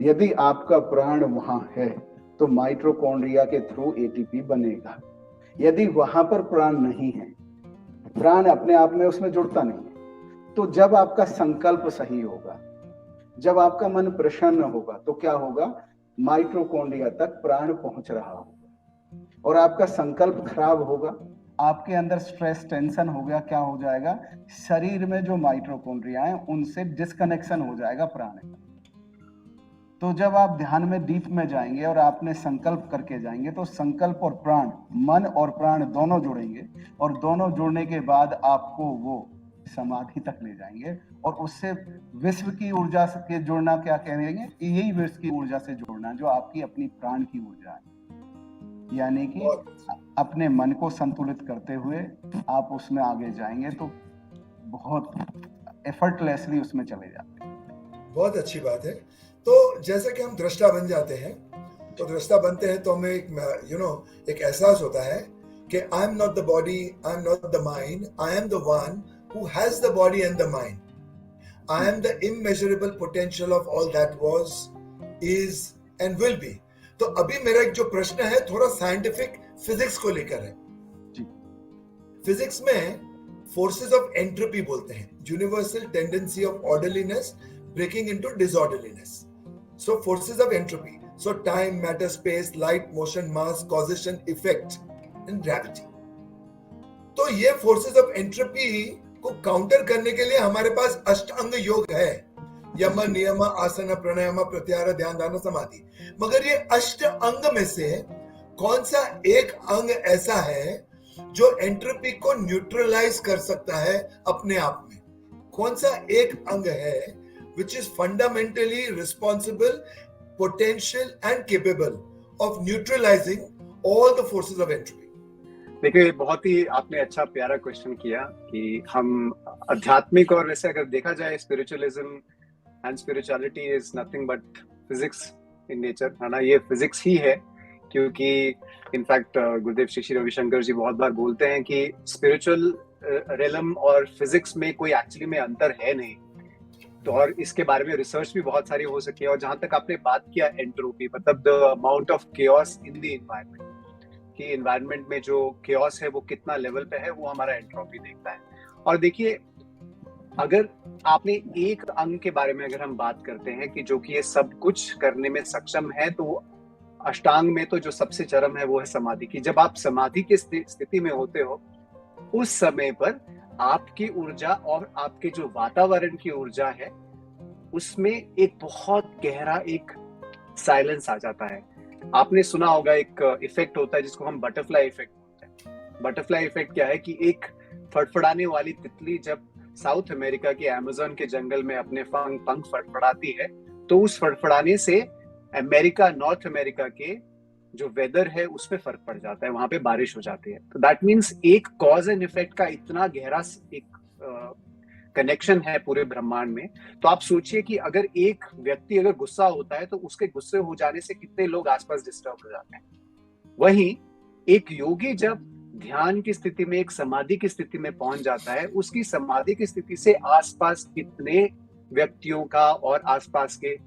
Speaker 2: यदि आपका प्राण वहां है तो माइटोकॉन्ड्रिया के थ्रू एटीपी बनेगा। यदि वहां पर प्राण नहीं है, प्राण अपने आप में उसमें जुड़ता नहीं है, तो जब आपका संकल्प सही होगा, जब आपका मन प्रसन्न होगा, तो क्या होगा? माइटोकॉन्ड्रिया तक प्राण पहुंच रहा होगा। और आपका संकल्प खराब होगा, आपके अंदर स्ट्रेस, टेंशन हो गया, क्या हो जाएगा? शरीर में जो माइटोकॉन्ड्रिया हैं उनसे डिस्कनेक्शन हो जाएगा प्राण का। तो जब आप ध्यान में डीप में जाएंगे और आपने संकल्प करके जाएंगे, तो संकल्प और प्राण, मन और प्राण दोनों जुड़ेंगे, और दोनों जुड़ने के बाद आपको वो समाधि तक ले जाएंगे। और उससे विश्व की ऊर्जा से जुड़ना क्या कहेंगे? यही विश्व की ऊर्जा से जुड़ना जो आपकी अपनी प्राण की ऊर्जा है। यानी कि अपने मन को संतुलित करते हुए आप उसमें आगे जाएंगे, तो बहुत एफर्टलेसली उसमें चले जाते हैं।
Speaker 1: बहुत अच्छी बात है। तो जैसे कि हम दृष्टा बन जाते हैं, तो दृष्टा बनते हैं तो हमें एक एहसास होता है कि I am not the body, I am not the mind, I am the one who has the body and the mind, I am the immeasurable potential of all that was, is and will be. तो अभी मेरा एक जो प्रश्न है थोड़ा scientific physics को लेकर है। फिजिक्स में फोर्सेस ऑफ एंट्रोपी बोलते हैं, universal tendency of orderliness breaking into disorderliness. So forces of entropy, so time, matter, space, light, motion, mass, causation, effect and gravity. तो ये फोर्सेस ऑफ एंट्रोपी को counter करने के लिए हमारे पास अष्टांग योग है, यम, नियम, आसन, प्राणायाम, प्रत्याहार, ध्यान, धारणा, समाधि। मगर ये अष्ट अंग में से कौन सा एक अंग ऐसा है जो एंट्रोपी को न्यूट्रलाइज कर सकता है अपने आप में? कौन सा एक अंग है which is fundamentally responsible, potential and capable of neutralizing all the forces of entropy?
Speaker 3: देखिए, बहुत ही आपने अच्छा प्यारा क्वेश्चन किया कि हम आध्यात्मिक और वैसे अगर देखा जाए spiritualism and spirituality is nothing but physics in nature, है ना। ये फिजिक्स ही है, क्योंकि इनफैक्ट गुरुदेव श्री रविशंकर जी बहुत बार बोलते हैं कि स्पिरिचुअल रेलम और फिजिक्स में कोई एक्चुअली में अंतर है नहीं। तो और इसके बारे में रिसर्च भी बहुत सारी हो सकी है। और जहां तक आपने बात किया एंट्रोपी, मतलब the amount of chaos in the environment, कि एनवायरनमेंट में जो केओस है वो कितना लेवल पे है, वो हमारा एंट्रोपी देखता है। और देखिए, अगर आपने एक अंग के बारे में अगर हम बात करते हैं कि जो कि ये सब कुछ करने में सक्षम है, तो अष्टांग में तो जो सबसे चरम है वो है समाधि की। जब आप समाधि की स्थिति में होते हो, उस समय पर आपकी ऊर्जा और आपके जो वातावरण की ऊर्जा है उसमें एक बहुत गहरा एक साइलेंस आ जाता है। आपने सुना होगा एक इफेक्ट होता है जिसको हम बटरफ्लाई इफेक्ट बोलते हैं। बटरफ्लाई इफेक्ट क्या है कि एक फड़फड़ाने वाली तितली जब साउथ अमेरिका के अमेज़न के जंगल में अपने पंख फड़फड़ाती है, तो उस फड़फड़ाने से अमेरिका, नॉर्थ अमेरिका के जो वेदर है उसमें फर्क पड़ जाता है, वहां पे बारिश हो जाती है। तो दैट मीन्स एक कॉज एंड इफेक्ट का इतना गहरा एक कनेक्शन है पूरे ब्रह्मांड में। तो आप सोचिए कि अगर एक व्यक्ति अगर गुस्सा होता है तो उसके गुस्से हो जाने से कितने लोग आसपास डिस्टर्ब हो जाते हैं। वहीं एक योगी जब ध्यान की स्थिति में, एक समाधि की स्थिति में पहुंच जाता है, उसकी समाधि की स्थिति से आसपास कितने व्यक्तियों का और आसपास के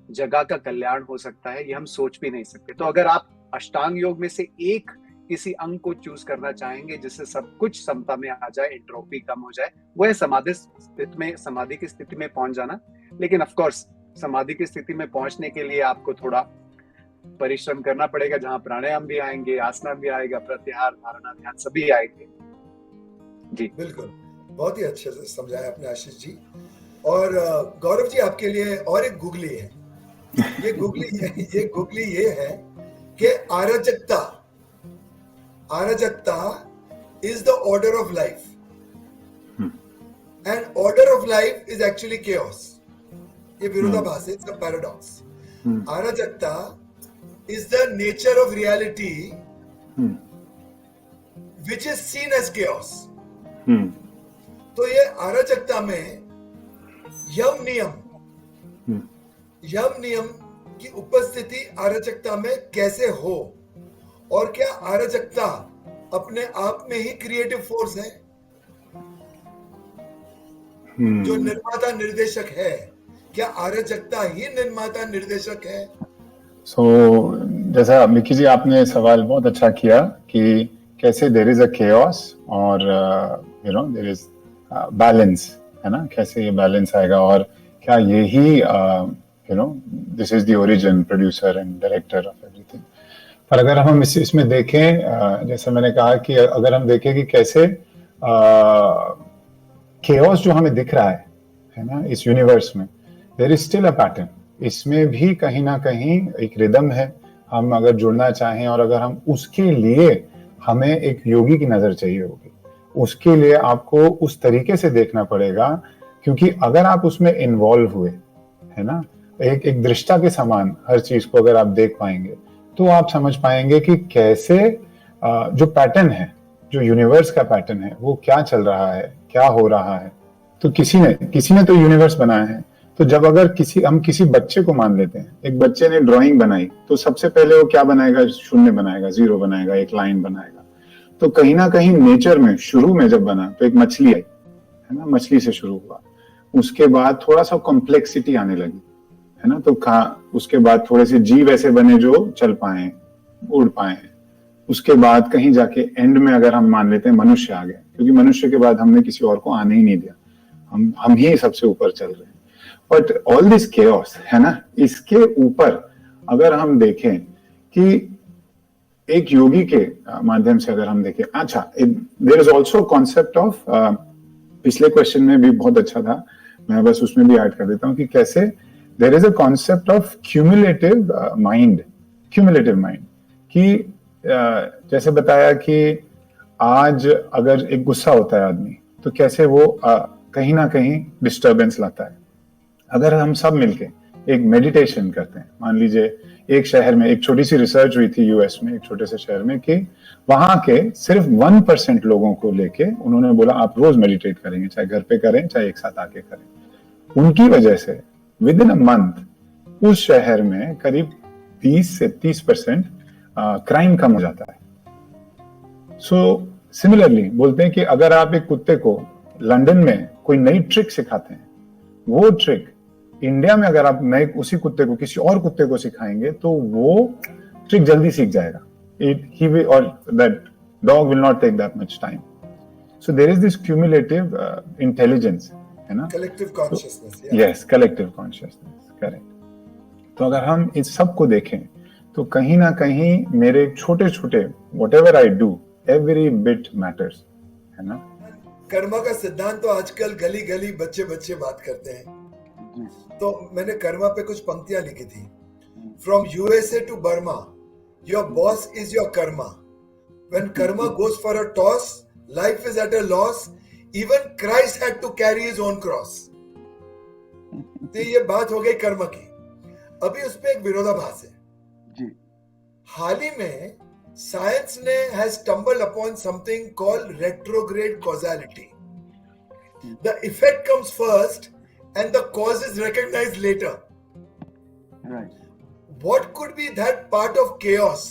Speaker 3: जगह का कल्याण हो सकता है, ये हम सोच भी नहीं सकते। तो अगर आप अष्टांग योग में से एक किसी अंग को चूज करना चाहेंगे जिससे सब कुछ समता में आ जाए, एंट्रोपी कम हो जाए, वो है समाधि की स्थिति में पहुंच जाना। लेकिन ऑफ कोर्स समाधि की स्थिति में पहुंचने के लिए आपको थोड़ा परिश्रम करना पड़ेगा, जहां प्राणायाम भी आएंगे, आसना भी आएगा, प्रत्याहार, धारणा, ध्यान सभी आएंगे। जी
Speaker 1: बिल्कुल, बहुत ही अच्छे से समझाया आपने आशीष जी। और गौरव जी, आपके लिए और एक गुगली है। ये गुगली ये है कि अराजकता is the order of life, and order of life is actually chaos. ये विरोधाभास है, it's a paradox. अराजकता is the nature of reality which is seen as chaos. तो ये अराजकता में यम नियम की उपस्थिति अराजकता में कैसे हो, और क्या अराजकता अपने आप में ही क्रिएटिव फोर्स है जो निर्माता निर्देशक है? क्या अराजकता ही निर्माता निर्देशक है?
Speaker 4: जैसा मिकी जी आपने सवाल बहुत अच्छा किया कि कैसे देयर इज अ केओस और देयर इज बैलेंस, है ना, कैसे ये बैलेंस आएगा, और क्या यही this is the origin, producer and director of everything. पर अगर हम इसमें देखें, जैसे मैंने कहा कि अगर हम देखें कि कैसे केओस जो हमें दिख रहा है ना, इस यूनिवर्स में, there is still a pattern. इसमें भी कहीं ना कहीं एक रिदम है। हम अगर जुड़ना चाहें और अगर हम उसके लिए, हमें एक योगी की नजर चाहिए होगी, उसके लिए आपको उस तरीके से देखना पड़ेगा, क्योंकि अगर आप उसमें इन्वॉल्व हुए, है ना, एक दृष्टा के समान हर चीज को अगर आप देख पाएंगे, तो आप समझ पाएंगे कि कैसे जो पैटर्न है, जो यूनिवर्स का पैटर्न है, वो क्या चल रहा है, क्या हो रहा है। तो किसी ने तो यूनिवर्स बनाया है। तो जब अगर हम किसी बच्चे को मान लेते हैं, एक बच्चे ने ड्राइंग बनाई, तो सबसे पहले वो क्या बनाएगा? शून्य बनाएगा, जीरो बनाएगा, एक लाइन बनाएगा। तो कहीं ना कहीं नेचर में शुरू में जब बना तो एक मछली आई, है ना, मछली से शुरू हुआ। उसके बाद थोड़ा सा कॉम्प्लेक्सिटी आने लगी, है ना, तो उसके बाद थोड़े से जीव ऐसे बने जो चल पाए, उड़ पाए। उसके बाद कहीं जाके एंड में अगर हम मान लेते हैं मनुष्य आ गए, क्योंकि मनुष्य के बाद हमने किसी और को आने ही नहीं दिया, हम ही सबसे ऊपर चल रहे हैं। बट ऑल दिस केओस, है ना, इसके ऊपर अगर हम देखें कि एक योगी के माध्यम से अगर हम देखें, अच्छा, there is also concept of, पिछले क्वेश्चन में भी बहुत अच्छा था, मैं बस उसमें भी ऐड कर देता हूं कि कैसे there is a concept of cumulative mind, कि जैसे बताया कि आज अगर एक गुस्सा होता है आदमी, तो कैसे वो कहीं ना कहीं डिस्टरबेंस लाता है। अगर हम सब मिलके एक मेडिटेशन करते हैं, मान लीजिए एक शहर में एक छोटी सी रिसर्च हुई थी यूएस में, एक छोटे से शहर में, कि वहां के सिर्फ 1% लोगों को लेके उन्होंने बोला आप रोज मेडिटेट करेंगे, चाहे घर पे करें चाहे एक साथ आके करें। उनकी वजह से विद इन अ मंथ उस शहर में करीब 20 से 30% क्राइम कम हो जाता है। सो सिमिलरली बोलते हैं कि अगर आप एक कुत्ते को लंदन में कोई नई ट्रिक सिखाते हैं, वो ट्रिक इंडिया में अगर आप नए उसी कुत्ते को किसी और कुत्ते को सिखाएंगे तो वो ट्रिक जल्दी सीख जाएगा। और that dog will not take that much time. So there is this cumulative intelligence, है ना,
Speaker 1: collective consciousness.
Speaker 4: Yes, collective consciousness, correct. तो अगर हम इस सब को देखें तो कहीं ना कहीं मेरे छोटे छोटे whatever I do every bit matters, है ना।
Speaker 1: कर्मा का सिद्धांत तो आजकल गली गली बच्चे बच्चे बात करते हैं। तो मैंने कर्मा पे कुछ पंक्तियां लिखी थी। From USA to Burma, your boss is your karma. When karma goes for a toss, life is at a loss, even Christ had to carry his own cross. तो ये बात हो गई कर्मा की। अभी उस पे एक विरोधाभास है
Speaker 2: जी।
Speaker 1: हाल ही में साइंस ने has stumbled upon something called retrograde causality. The effect comes first and the cause is recognized later.
Speaker 2: Right.
Speaker 1: What could be that part of chaos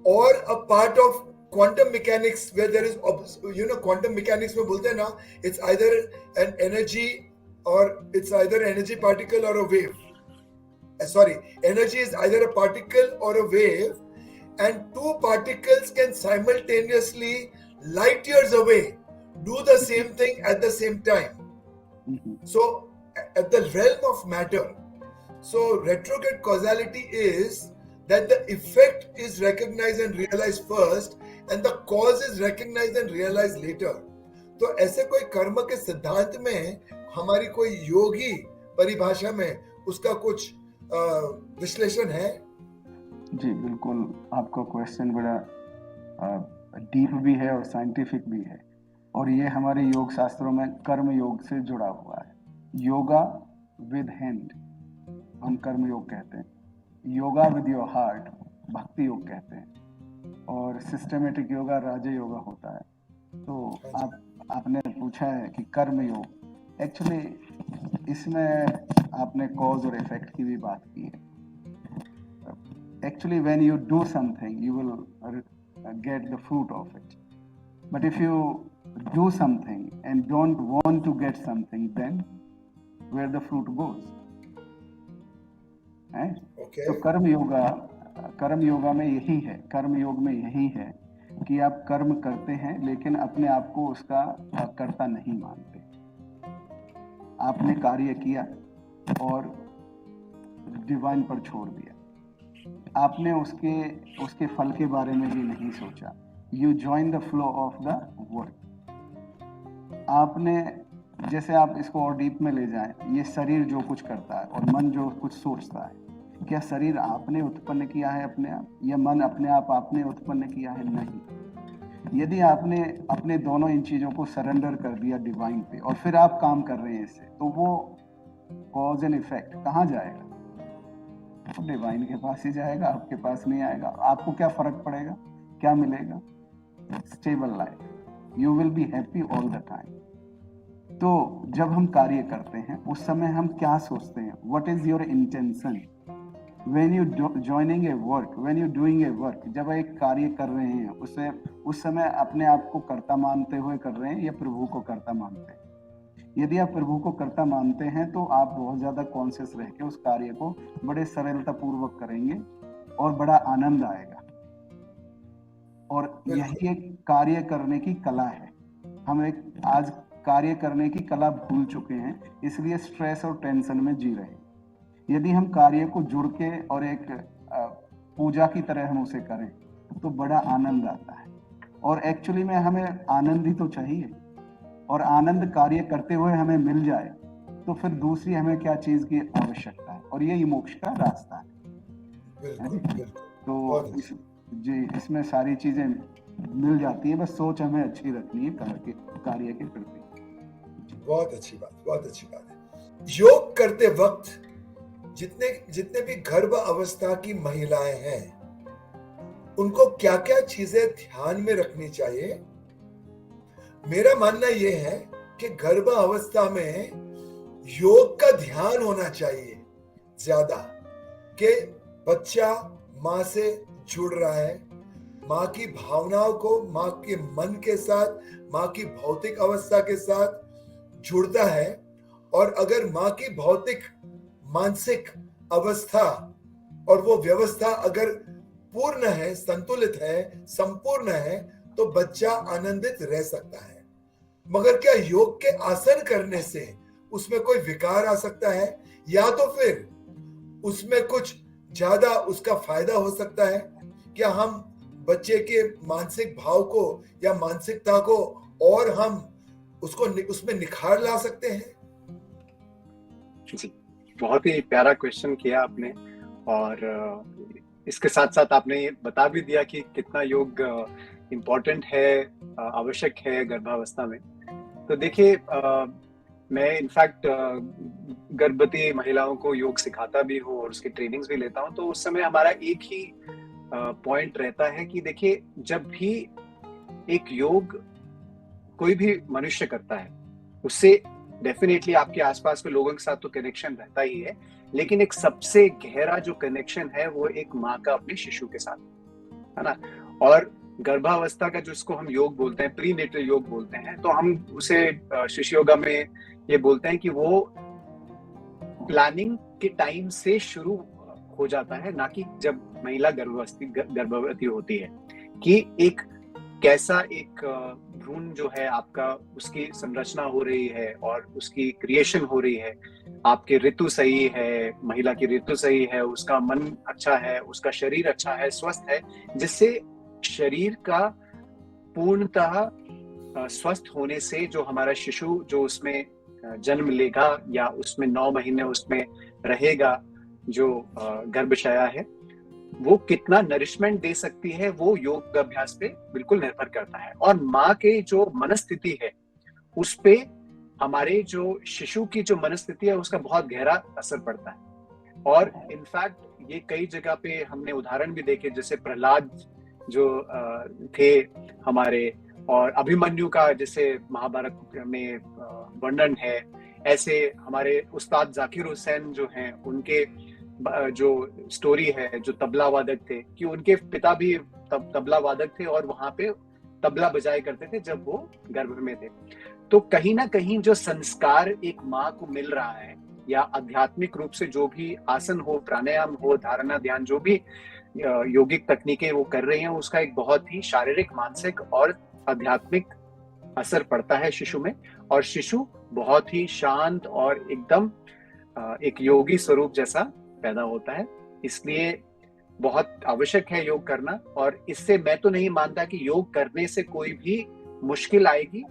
Speaker 1: or a part of quantum mechanics where there is, quantum mechanics में बोलते हैं ना, it's either an energy or it's either energy particle or a wave. Energy is either a particle or a wave, and two particles can simultaneously, light years away, do the same thing at the same time. So at the realm of matter, so retrograde causality is that the effect is recognized and realized first and the cause is recognized and realized later. तो ऐसे कोई कर्म के सिद्धांत में हमारी कोई योगी परिभाषा में उसका कुछ विश्लेषण है?
Speaker 2: जी बिल्कुल, आपका क्वेश्चन बड़ा डीप भी है और साइंटिफिक भी है, और ये हमारे योग शास्त्रों में कर्म योग से जुड़ा हुआ है। योगा विद हैंड हम कर्म योग कहते हैं, योगा विद योर हार्ट भक्ति योग कहते हैं, और सिस्टमेटिक योगा राज योगा होता है। तो आपने पूछा है कि कर्म योग, एक्चुअली इसमें आपने कॉज और इफेक्ट की भी बात की है। Actually, when you do something, you will get the fruit of it. But if you do something and don't want to get something, then where the fruit goes? Right?
Speaker 1: Okay.
Speaker 2: तो कर्म योगा में यही है, कर्म योग में यही है कि आप कर्म करते हैं लेकिन अपने आप को उसका कर्ता नहीं मानते। आपने कार्य किया और डिवाइन पर छोड़ दिया, आपने उसके फल के बारे में भी नहीं सोचा। You join the flow of the work. आपने, जैसे आप इसको और डीप में ले जाएं, ये शरीर जो कुछ करता है और मन जो कुछ सोचता है, क्या शरीर आपने उत्पन्न किया है अपने आप, या मन अपने आप आपने उत्पन्न किया है? नहीं। यदि आपने अपने दोनों इन चीजों को सरेंडर कर दिया डिवाइन पे और फिर आप काम कर रहे हैं इससे, तो वो कॉज एंड इफेक्ट कहाँ जाएगा? तो डिवाइन के पास ही जाएगा, आपके पास नहीं आएगा। आपको क्या फर्क पड़ेगा, क्या मिलेगा? Stable life, you will be happy all the time. तो जब हम कार्य करते हैं उस समय हम क्या सोचते हैं? What is your intention when you joining A work, when you doing a work? जब एक कार्य कर रहे हैं उस समय अपने आप को कर्ता मानते हुए कर रहे हैं या प्रभु को कर्ता मानते हैं? यदि आप प्रभु को कर्ता मानते हैं तो आप बहुत ज्यादा कॉन्शियस रह के उस कार्य को बड़े सरलता पूर्वक करेंगे और बड़ा आनंद आएगा। और यही एक कार्य करने की कला है। हम एक आज कार्य करने की कला भूल चुके हैं, इसलिए स्ट्रेस और टेंशन में जी रहे हैं। यदि हम कार्य को जुड़ के और एक पूजा की तरह हम उसे करें तो बड़ा आनंद आता है। और एक्चुअली में हमें आनंद ही तो चाहिए, और आनंद कार्य करते हुए हमें मिल जाए तो फिर दूसरी हमें क्या चीज की आवश्यकता है? और यही मोक्ष का रास्ता है। तो इसमें सारी चीजें मिल जाती है, बस सोच हमें अच्छी रखनी है कार्य के प्रति।
Speaker 1: बहुत अच्छी बात, बहुत अच्छी बात है। योग करते वक्त जितने भी गर्भ अवस्था की महिलाएं हैं, उनको क्या क्या चीजें ध्यान में रखनी चाहिए? मेरा मानना यह है कि गर्भ अवस्था में योग का ध्यान होना चाहिए ज्यादा, कि बच्चा माँ से जुड़ रहा है, माँ की भावनाओं को, माँ के मन के साथ, माँ की भौतिक अवस्था के साथ जुड़ता है। और अगर माँ की भौतिक मानसिक अवस्था और वो व्यवस्था अगर पूर्ण है, संतुलित है, संपूर्ण है, तो बच्चा आनंदित रह सकता है। मगर क्या योग के आसन करने से उसमें कोई विकार आ सकता है, या तो फिर उसमें कुछ ज्यादा उसका फायदा हो सकता है? क्या हम बच्चे के मानसिक भाव को या मानसिकता को और हम उसमें निखार ला सकते हैं?
Speaker 3: जी, बहुत ही प्यारा क्वेश्चन किया आपने, और इसके साथ साथ आपने ये बता भी दिया कि कितना योग इम्पोर्टेंट है, आवश्यक है गर्भावस्था में। तो देखिए, मैं इनफैक्ट गर्भवती महिलाओं को योग सिखाता भी हूँ और उसकी ट्रेनिंग्स भी लेता हूँ। तो उस समय हमारा एक ही पॉइंट रहता है कि देखिए, जब भी एक योग कोई भी मनुष्य करता है, उससे डेफिनेटली आपके आसपास के लोगों के साथ तो कनेक्शन रहता ही है, लेकिन एक सबसे गहरा जो कनेक्शन है वो एक माँ का अपने शिशु के साथ, है ना। और गर्भावस्था का जिसको हम योग बोलते हैं, प्री नेटल योग बोलते हैं, तो हम उसे शिशु योगा में ये बोलते हैं कि वो प्लानिंग के टाइम से शुरू हो जाता है, ना कि जब महिला गर्भवती होती है, कि एक कैसा एक भ्रूण जो है आपका, उसकी संरचना हो रही है और उसकी क्रिएशन हो रही है, आपके ऋतु सही है, महिला की ऋतु सही है, उसका मन अच्छा है, उसका शरीर अच्छा है, स्वस्थ है, जिससे शरीर का पूर्णतः स्वस्थ होने से जो हमारा शिशु जो उसमें जन्म लेगा या उसमें 9 महीने उसमें रहेगा, जो गर्भशया है, वो कितना नरिशमेंट दे सकती है, वो योग अभ्यास पे बिल्कुल निर्भर करता है। और माँ के जो मनस्थिति है, उस पे हमारे जो शिशु की जो मनस्थिति है उसका बहुत गहरा असर पड़ता है। और इनफैक्ट ये कई जगह पे हमने उदाहरण भी देखे, जैसे प्रहलाद जो थे हमारे, और अभिमन्यु का जैसे महाभारत में वर्णन है, ऐसे हमारे उस्ताद जाकिर हुसैन जो हैं, उनके जो स्टोरी है, जो तबला वादक थे, कि उनके पिता भी तबला वादक थे और वहां पे तबला बजाया करते थे जब वो गर्भ में थे। तो कहीं ना कहीं जो संस्कार एक माँ को मिल रहा है, या आध्यात्मिक रूप से जो भी आसन हो, प्राणायाम हो, धारणा, ध्यान, जो भी यौगिक तकनीकें वो कर रही हैं, उसका एक बहुत ही शारीरिक, मानसिक और आध्यात्मिक असर पड़ता है शिशु में, और शिशु बहुत ही शांत और एकदम एक योगी स्वरूप जैसा पैदा होता है। इसलिए बहुत आवश्यक है योग करना, और इससे मैं तो नहीं मानता कि योग करने से कोई भी मुश्किल आएगी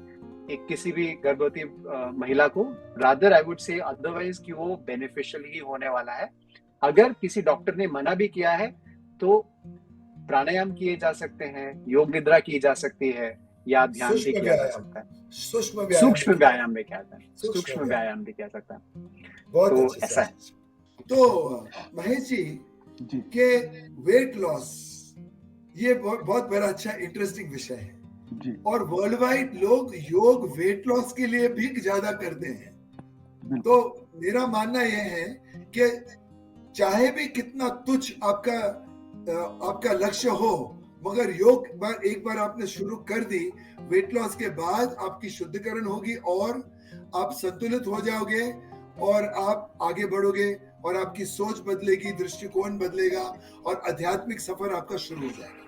Speaker 3: एक किसी भी गर्भवती महिला को। Rather I would say otherwise कि वो बेनिफिशियल ही होने वाला है। अगर किसी डॉक्टर ने मना भी किया है तो प्राणायाम किए जा सकते हैं, योग निद्रा की जा सकती है, या ध्यान भी किया जा सकता है, सूक्ष्म व्यायाम भी किया जाता है, सूक्ष्म व्यायाम भी किया सकता है।
Speaker 1: बहुत
Speaker 3: तो
Speaker 1: अच्छी
Speaker 3: ऐसा है।
Speaker 1: तो महेश जी के वेट लॉस, ये बहुत बड़ा अच्छा इंटरेस्टिंग विषय है
Speaker 2: जी।
Speaker 1: और वर्ल्ड वाइड लोग योग वेट लॉस के लिए भी ज्यादा करते हैं। तो मेरा मानना यह है कि चाहे भी कितना तुच्छ आपका लक्ष्य हो, मगर योग एक बार आपने शुरू कर दी, वेट लॉस के बाद आपकी शुद्धिकरण होगी और आप संतुलित हो जाओगे और आप आगे बढ़ोगे और आपकी सोच बदलेगी, दृष्टिकोण बदलेगा और आध्यात्मिक सफर आपका शुरू हो जाएगा।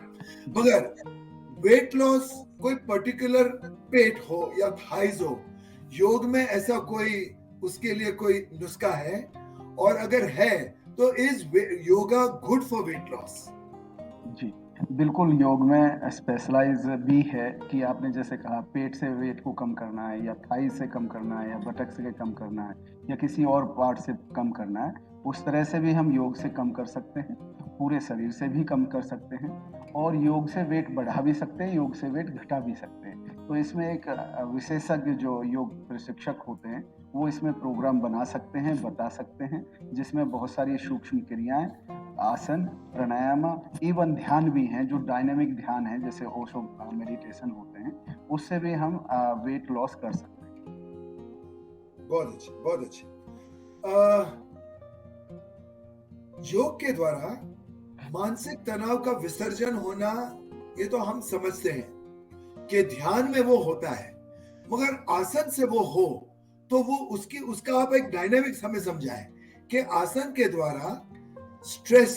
Speaker 1: मगर वेट लॉस कोई पर्टिकुलर पेट हो या थाइज हो, योग में ऐसा कोई उसके लिए कोई नुस्खा है? और अगर है तो is yoga good for weight loss?
Speaker 2: जी बिल्कुल, योग में स्पेशलाइज भी है कि आपने जैसे कहा पेट से वेट को कम करना है, या थाई से कम करना है, या बटक से कम करना है, या किसी और पार्ट से कम करना है, उस तरह से भी हम योग से कम कर सकते हैं, पूरे शरीर से भी कम कर सकते हैं, और योग से वेट बढ़ा भी सकते हैं, योग से वेट घटा भी सकते हैं। तो इसमें एक विशेषज्ञ जो योग प्रशिक्षक होते हैं वो इसमें प्रोग्राम बना सकते हैं, बता सकते हैं, जिसमें बहुत सारी सूक्ष्म क्रियाएं, आसन, प्राणायाम, इवन ध्यान भी हैं जो डायनामिक ध्यान है, जैसे ओशो मेडिटेशन होते हैं, उससे भी हम वेट लॉस कर सकते हैं।
Speaker 1: बहुत अच्छे, बहुत अच्छे। योग के द्वारा मानसिक तनाव का विसर्जन होना, ये तो हम समझते हैं कि ध्यान में वो होता है, मगर आसन से वो हो तो वो उसका आप एक डायनामिक्स हमें समझाएं कि आसन के द्वारा स्ट्रेस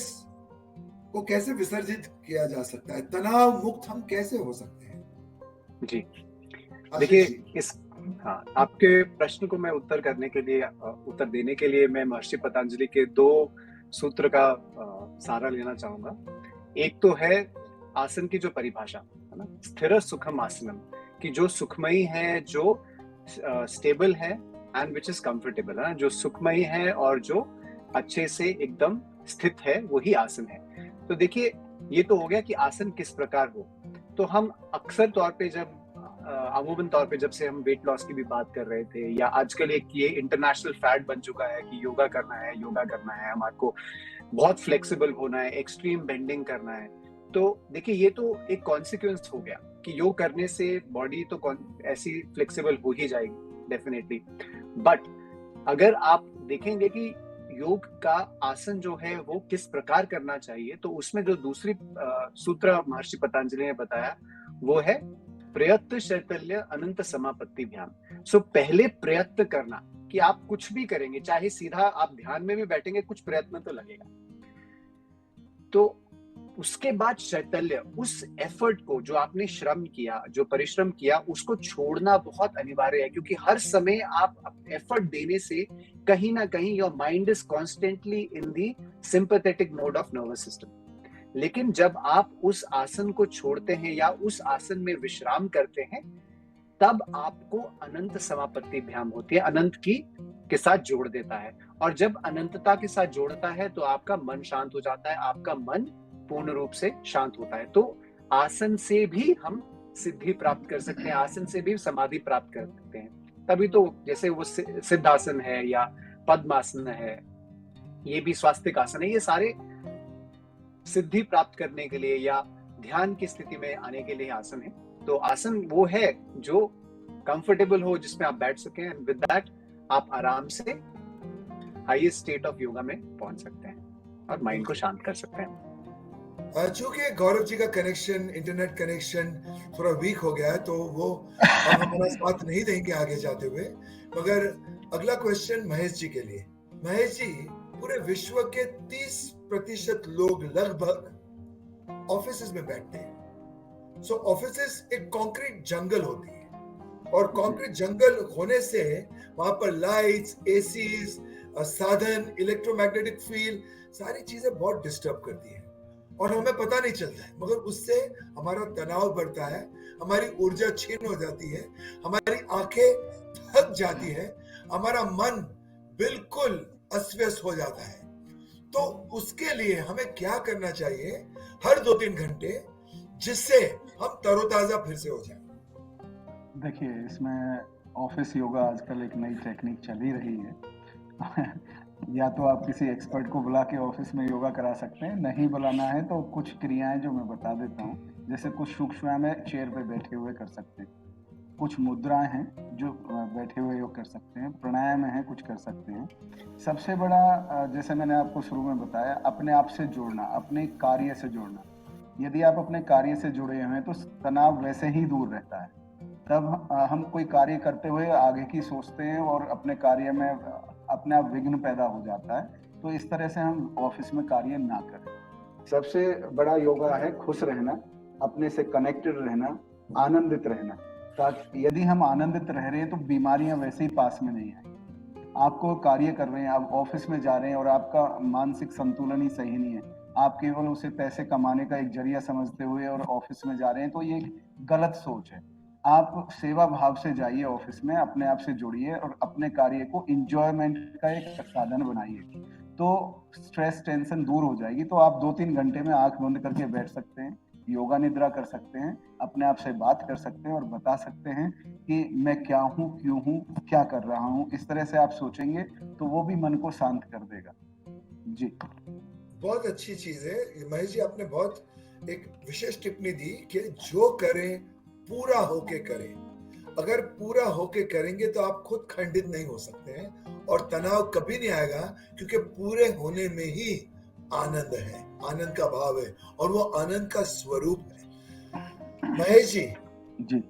Speaker 1: को कैसे विसर्जित किया जा सकता है, तनाव मुक्त हम कैसे हो सकते हैं।
Speaker 3: जी देखिए, हाँ, आपके प्रश्न को मैं उत्तर देने के लिए मैं महर्षि पतंजलि के 2 सूत्र का सहारा लेना चाहूंगा। एक तो है आसन की जो परिभाषा है ना, स्थिर सुखम आसनम, कि जो सुखमयी है, जो स्टेबल है एंड विच इज कंफर्टेबल, है ना, जो सुखमयी है और जो अच्छे से एकदम स्थित है, वही आसन है। तो देखिए, ये तो हो गया कि आसन किस प्रकार हो। तो हम अक्सर तौर पे जब अमूमन तौर पे जब से हम वेट लॉस की भी बात कर रहे थे, या आजकल एक ये इंटरनेशनल फैड बन चुका है कि योगा करना है, हमारे बहुत फ्लेक्सिबल होना है, एक्सट्रीम बेंडिंग करना है। तो देखिए, ये तो एक कॉन्सिक्वेंस हो गया कि योग करने से बॉडी तो ऐसी फ्लेक्सिबल हो ही जाएगी डेफिनेटली। बट अगर आप देखेंगे कि योग का आसन जो है वो किस प्रकार करना चाहिए, तो उसमें जो दूसरी सूत्र महर्षि पतंजलि ने बताया वो है प्रयत्न शैतल्य अनंत समापत्ति ध्यान। सो पहले प्रयत्न करना कि आप कुछ भी करेंगे, चाहे सीधा आप ध्यान में भी बैठेंगे, कुछ प्रयत्न तो लगेगा। तो उसके बाद शैतल्य, उस एफर्ट को जो आपने श्रम किया, जो परिश्रम किया, उसको छोड़ना बहुत अनिवार्य है, क्योंकि हर समय आप एफर्ट देने से कहीं ना कहीं your mind is constantly in the sympathetic mode of nervous system. लेकिन जब आप उस आसन को छोड़ते हैं या उस आसन में विश्राम करते हैं, तब आपको अनंत समापत्ति ध्यान होती है, अनंत के साथ जोड़ देता है। और जब अनंतता के साथ जोड़ता है तो आपका मन शांत हो जाता है, आपका मन पूर्ण रूप से शांत होता है। तो आसन से भी हम सिद्धि प्राप्त कर सकते हैं, आसन से भी समाधि प्राप्त कर सकते हैं। तभी तो जैसे वो सिद्धासन है या पद्मासन है, ये भी स्वास्तिक आसन है, ये सारे सिद्धि प्राप्त करने के लिए या ध्यान की स्थिति में आने के लिए आसन है। तो आसन वो है जो कंफर्टेबल हो, जिसमें आप बैठ सकें, एंड विद दैट आप आराम से हाईएस्ट स्टेट ऑफ योगा में पहुंच सकते हैं और माइंड को शांत कर सकते हैं।
Speaker 1: चूंकि गौरव जी का कनेक्शन, इंटरनेट कनेक्शन थोड़ा वीक हो गया है, तो वो अब हमारा साथ नहीं देंगे आगे जाते हुए, मगर अगला क्वेश्चन महेश जी के लिए। महेश जी, पूरे विश्व के 30% लोग लगभग ऑफिसेज में बैठते हैं। सो ऑफिसेज एक कंक्रीट जंगल होती है, और कंक्रीट जंगल होने से वहां पर लाइट्स, एसीज, साधन, इलेक्ट्रोमैग्नेटिक फील्ड, सारी चीजें बहुत डिस्टर्ब करती है और हमें पता नहीं चलता है, मगर उससे हमारा तनाव बढ़ता है, हमारी ऊर्जा छीन हो जाती है, हमारी आंखें थक जाती है, हमारा मन बिल्कुल अस्त-व्यस्त हो जाता है। तो उसके लिए हमें क्या करना चाहिए हर 2-3 घंटे, जिससे हम तरोताजा फिर से हो जाए?
Speaker 2: देखिए, इसमें ऑफिस योगा आजकल एक नई टेक्निक चल ही रही है। या तो आप किसी एक्सपर्ट को बुला के ऑफिस में योगा करा सकते हैं, नहीं बुलाना है तो कुछ क्रियाएं जो मैं बता देता हूँ, जैसे कुछ सूक्ष्म व्यायाम है, चेयर पे बैठे हुए कर सकते हैं, कुछ मुद्राएं हैं जो बैठे हुए योग कर सकते हैं, प्राणायाम है कुछ कर सकते हैं। सबसे बड़ा, जैसे मैंने आपको शुरू में बताया, अपने आप से जुड़ना, अपने कार्य से जुड़ना। यदि आप अपने कार्य से जुड़े हुए हैं तो तनाव वैसे ही दूर रहता है। तब हम कोई कार्य करते हुए आगे की सोचते हैं और अपने कार्य में अपने आप विघ्न पैदा हो जाता है। तो इस तरह से हम ऑफिस में कार्य ना करें। सबसे बड़ा योगा है खुश रहना, अपने से कनेक्टेड रहना, आनंदित रहना। ताकि यदि हम आनंदित रह रहे हैं तो बीमारियां वैसे ही पास में नहीं आएंगी। आपको कार्य कर रहे हैं, आप ऑफिस में जा रहे हैं और आपका मानसिक संतुलन ही सही नहीं है, आप केवल उसे पैसे कमाने का एक जरिया समझते हुए और ऑफिस में जा रहे हैं, तो ये एक गलत सोच है। आप सेवा भाव से जाइए ऑफिस में, अपने आप से जुड़िए और अपने कार्य को इंजॉयमेंट का एक साधन बनाइए, तो स्ट्रेस, टेंशन दूर हो जाएगी। तो आप 2-3 घंटे में आंख बंद करके बैठ सकते हैं, योगा निद्रा कर सकते हैं, अपने आप से बात कर सकते हैं और बता सकते हैं कि मैं क्या हूँ, क्यों हूँ, क्या कर रहा हूँ। इस तरह से आप सोचेंगे तो वो भी मन को शांत कर देगा। जी,
Speaker 1: बहुत अच्छी चीज है महेश जी, आपने बहुत एक विशेष टिप्पणी दी कि जो करें पूरा होके करें। अगर पूरा होके करेंगे तो आप खुद खंडित नहीं हो सकते हैं और तनाव कभी नहीं आएगा, क्योंकि पूरे होने में ही आनंद है, आनंद का भाव है और वो आनंद का स्वरूप है। महेश जी,
Speaker 2: जी,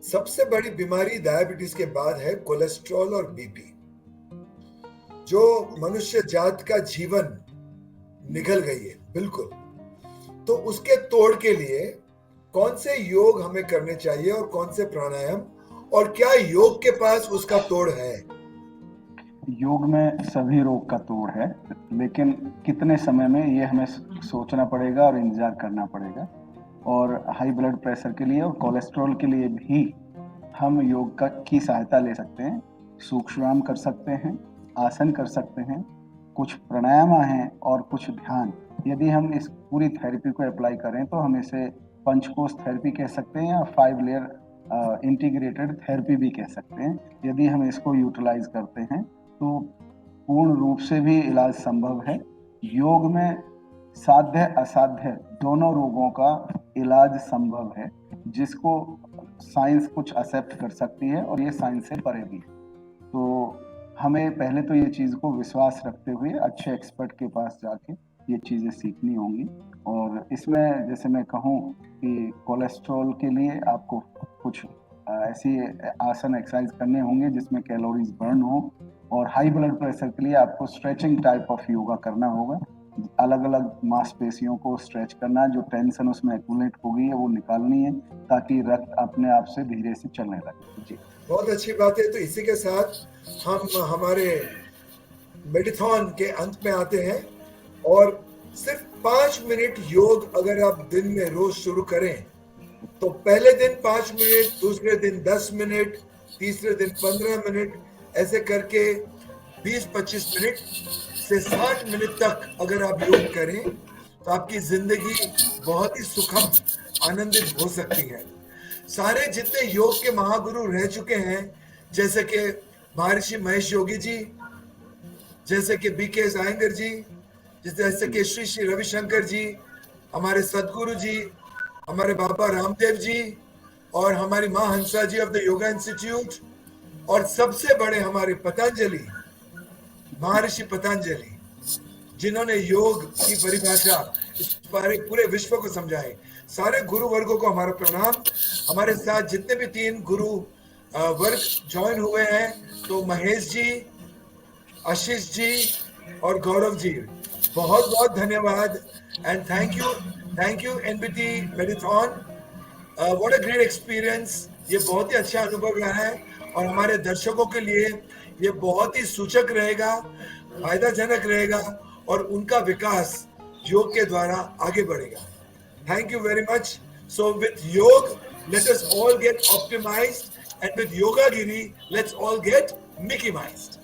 Speaker 1: सबसे बड़ी बीमारी डायबिटीज के बाद है कोलेस्ट्रॉल और बीपी, जो मनुष्य जात का जीवन निगल गई है बिल्कुल। तो उसके तोड़ के लिए कौन से योग हमें करने चाहिए और कौन से प्राणायाम, और क्या योग के पास उसका तोड़ है?
Speaker 2: योग में सभी रोग का तोड़ है, लेकिन कितने समय में ये हमें सोचना पड़ेगा और इंतजार करना पड़ेगा। और हाई ब्लड प्रेशर के लिए और कोलेस्ट्रॉल के लिए भी हम योग की सहायता ले सकते हैं। सूक्ष्म कर सकते हैं, आसन कर सकते हैं, कुछ प्राणायाम हैं और कुछ ध्यान। यदि हम इस पूरी थेरेपी को अप्लाई करें तो हम इसे पंचकोश थेरेपी कह सकते हैं या 5 लेयर इंटीग्रेटेड थेरेपी भी कह सकते हैं। यदि हम इसको यूटिलाइज करते हैं तो पूर्ण रूप से भी इलाज संभव है। योग में साध्य असाध्य दोनों रोगों का इलाज संभव है, जिसको साइंस कुछ एक्सेप्ट कर सकती है और ये साइंस से परे भी। तो हमें पहले तो ये चीज़ को विश्वास रखते हुए अच्छे एक्सपर्ट के पास जाके ये चीज़ें सीखनी होंगी। और इसमें जैसे मैं कहूँ कि कोलेस्ट्रॉल के लिए आपको कुछ ऐसी आसन एक्सरसाइज करने होंगे जिसमें कैलोरीज बर्न हो, और हाई ब्लड प्रेशर के लिए आपको स्ट्रेचिंग टाइप ऑफ योगा करना होगा। अलग अलग मांसपेशियों को स्ट्रेच करना, जो टेंशन उसमें एक्यूमुलेट हो गई है वो निकालनी है, ताकि रक्त अपने आप से धीरे से चलने लगे। जी,
Speaker 1: बहुत अच्छी बात है। तो इसी के साथ हम हमारे मेडिथॉन के अंत में आते हैं, और सिर्फ 5 मिनट योग अगर आप दिन में रोज शुरू करें तो पहले दिन 5 मिनट, दूसरे दिन 10 मिनट, तीसरे दिन 15 मिनट, ऐसे करके 20-25 मिनट से 60 मिनट तक अगर आप योग करें तो आपकी जिंदगी बहुत ही सुखम, आनंदित हो सकती है। सारे जितने योग के महागुरु रह चुके हैं, जैसे कि महर्षि महेश योगी जी, जैसे कि बीके अयंगर जी, जैसे कि श्री श्री रविशंकर जी, हमारे सदगुरु जी, हमारे बाबा रामदेव जी, और हमारी माँ हंसा जी ऑफ द योगा इंस्टीट्यूट, और सबसे बड़े हमारे पतंजलि, महर्षि पतंजलि, जिन्होंने योग की परिभाषा इस पूरे विश्व को समझाए। सारे गुरु वर्गों को हमारा प्रणाम। हमारे साथ जितने भी 3 गुरु वर्ग ज्वाइन हुए हैं, तो महेश जी, आशीष जी और गौरव जी, बहुत बहुत धन्यवाद। And thank you NBT marathon. What a great experience. ये बहुत ही अच्छा अनुभव रहा है और हमारे दर्शकों के लिए ये बहुत ही सूचक रहेगा, फायदाजनक रहेगा, और उनका विकास योग के द्वारा आगे बढ़ेगा। Thank you very much. So with Yoga, let us all get optimized, and with Yoga Giri, let's all get Mickey-mized.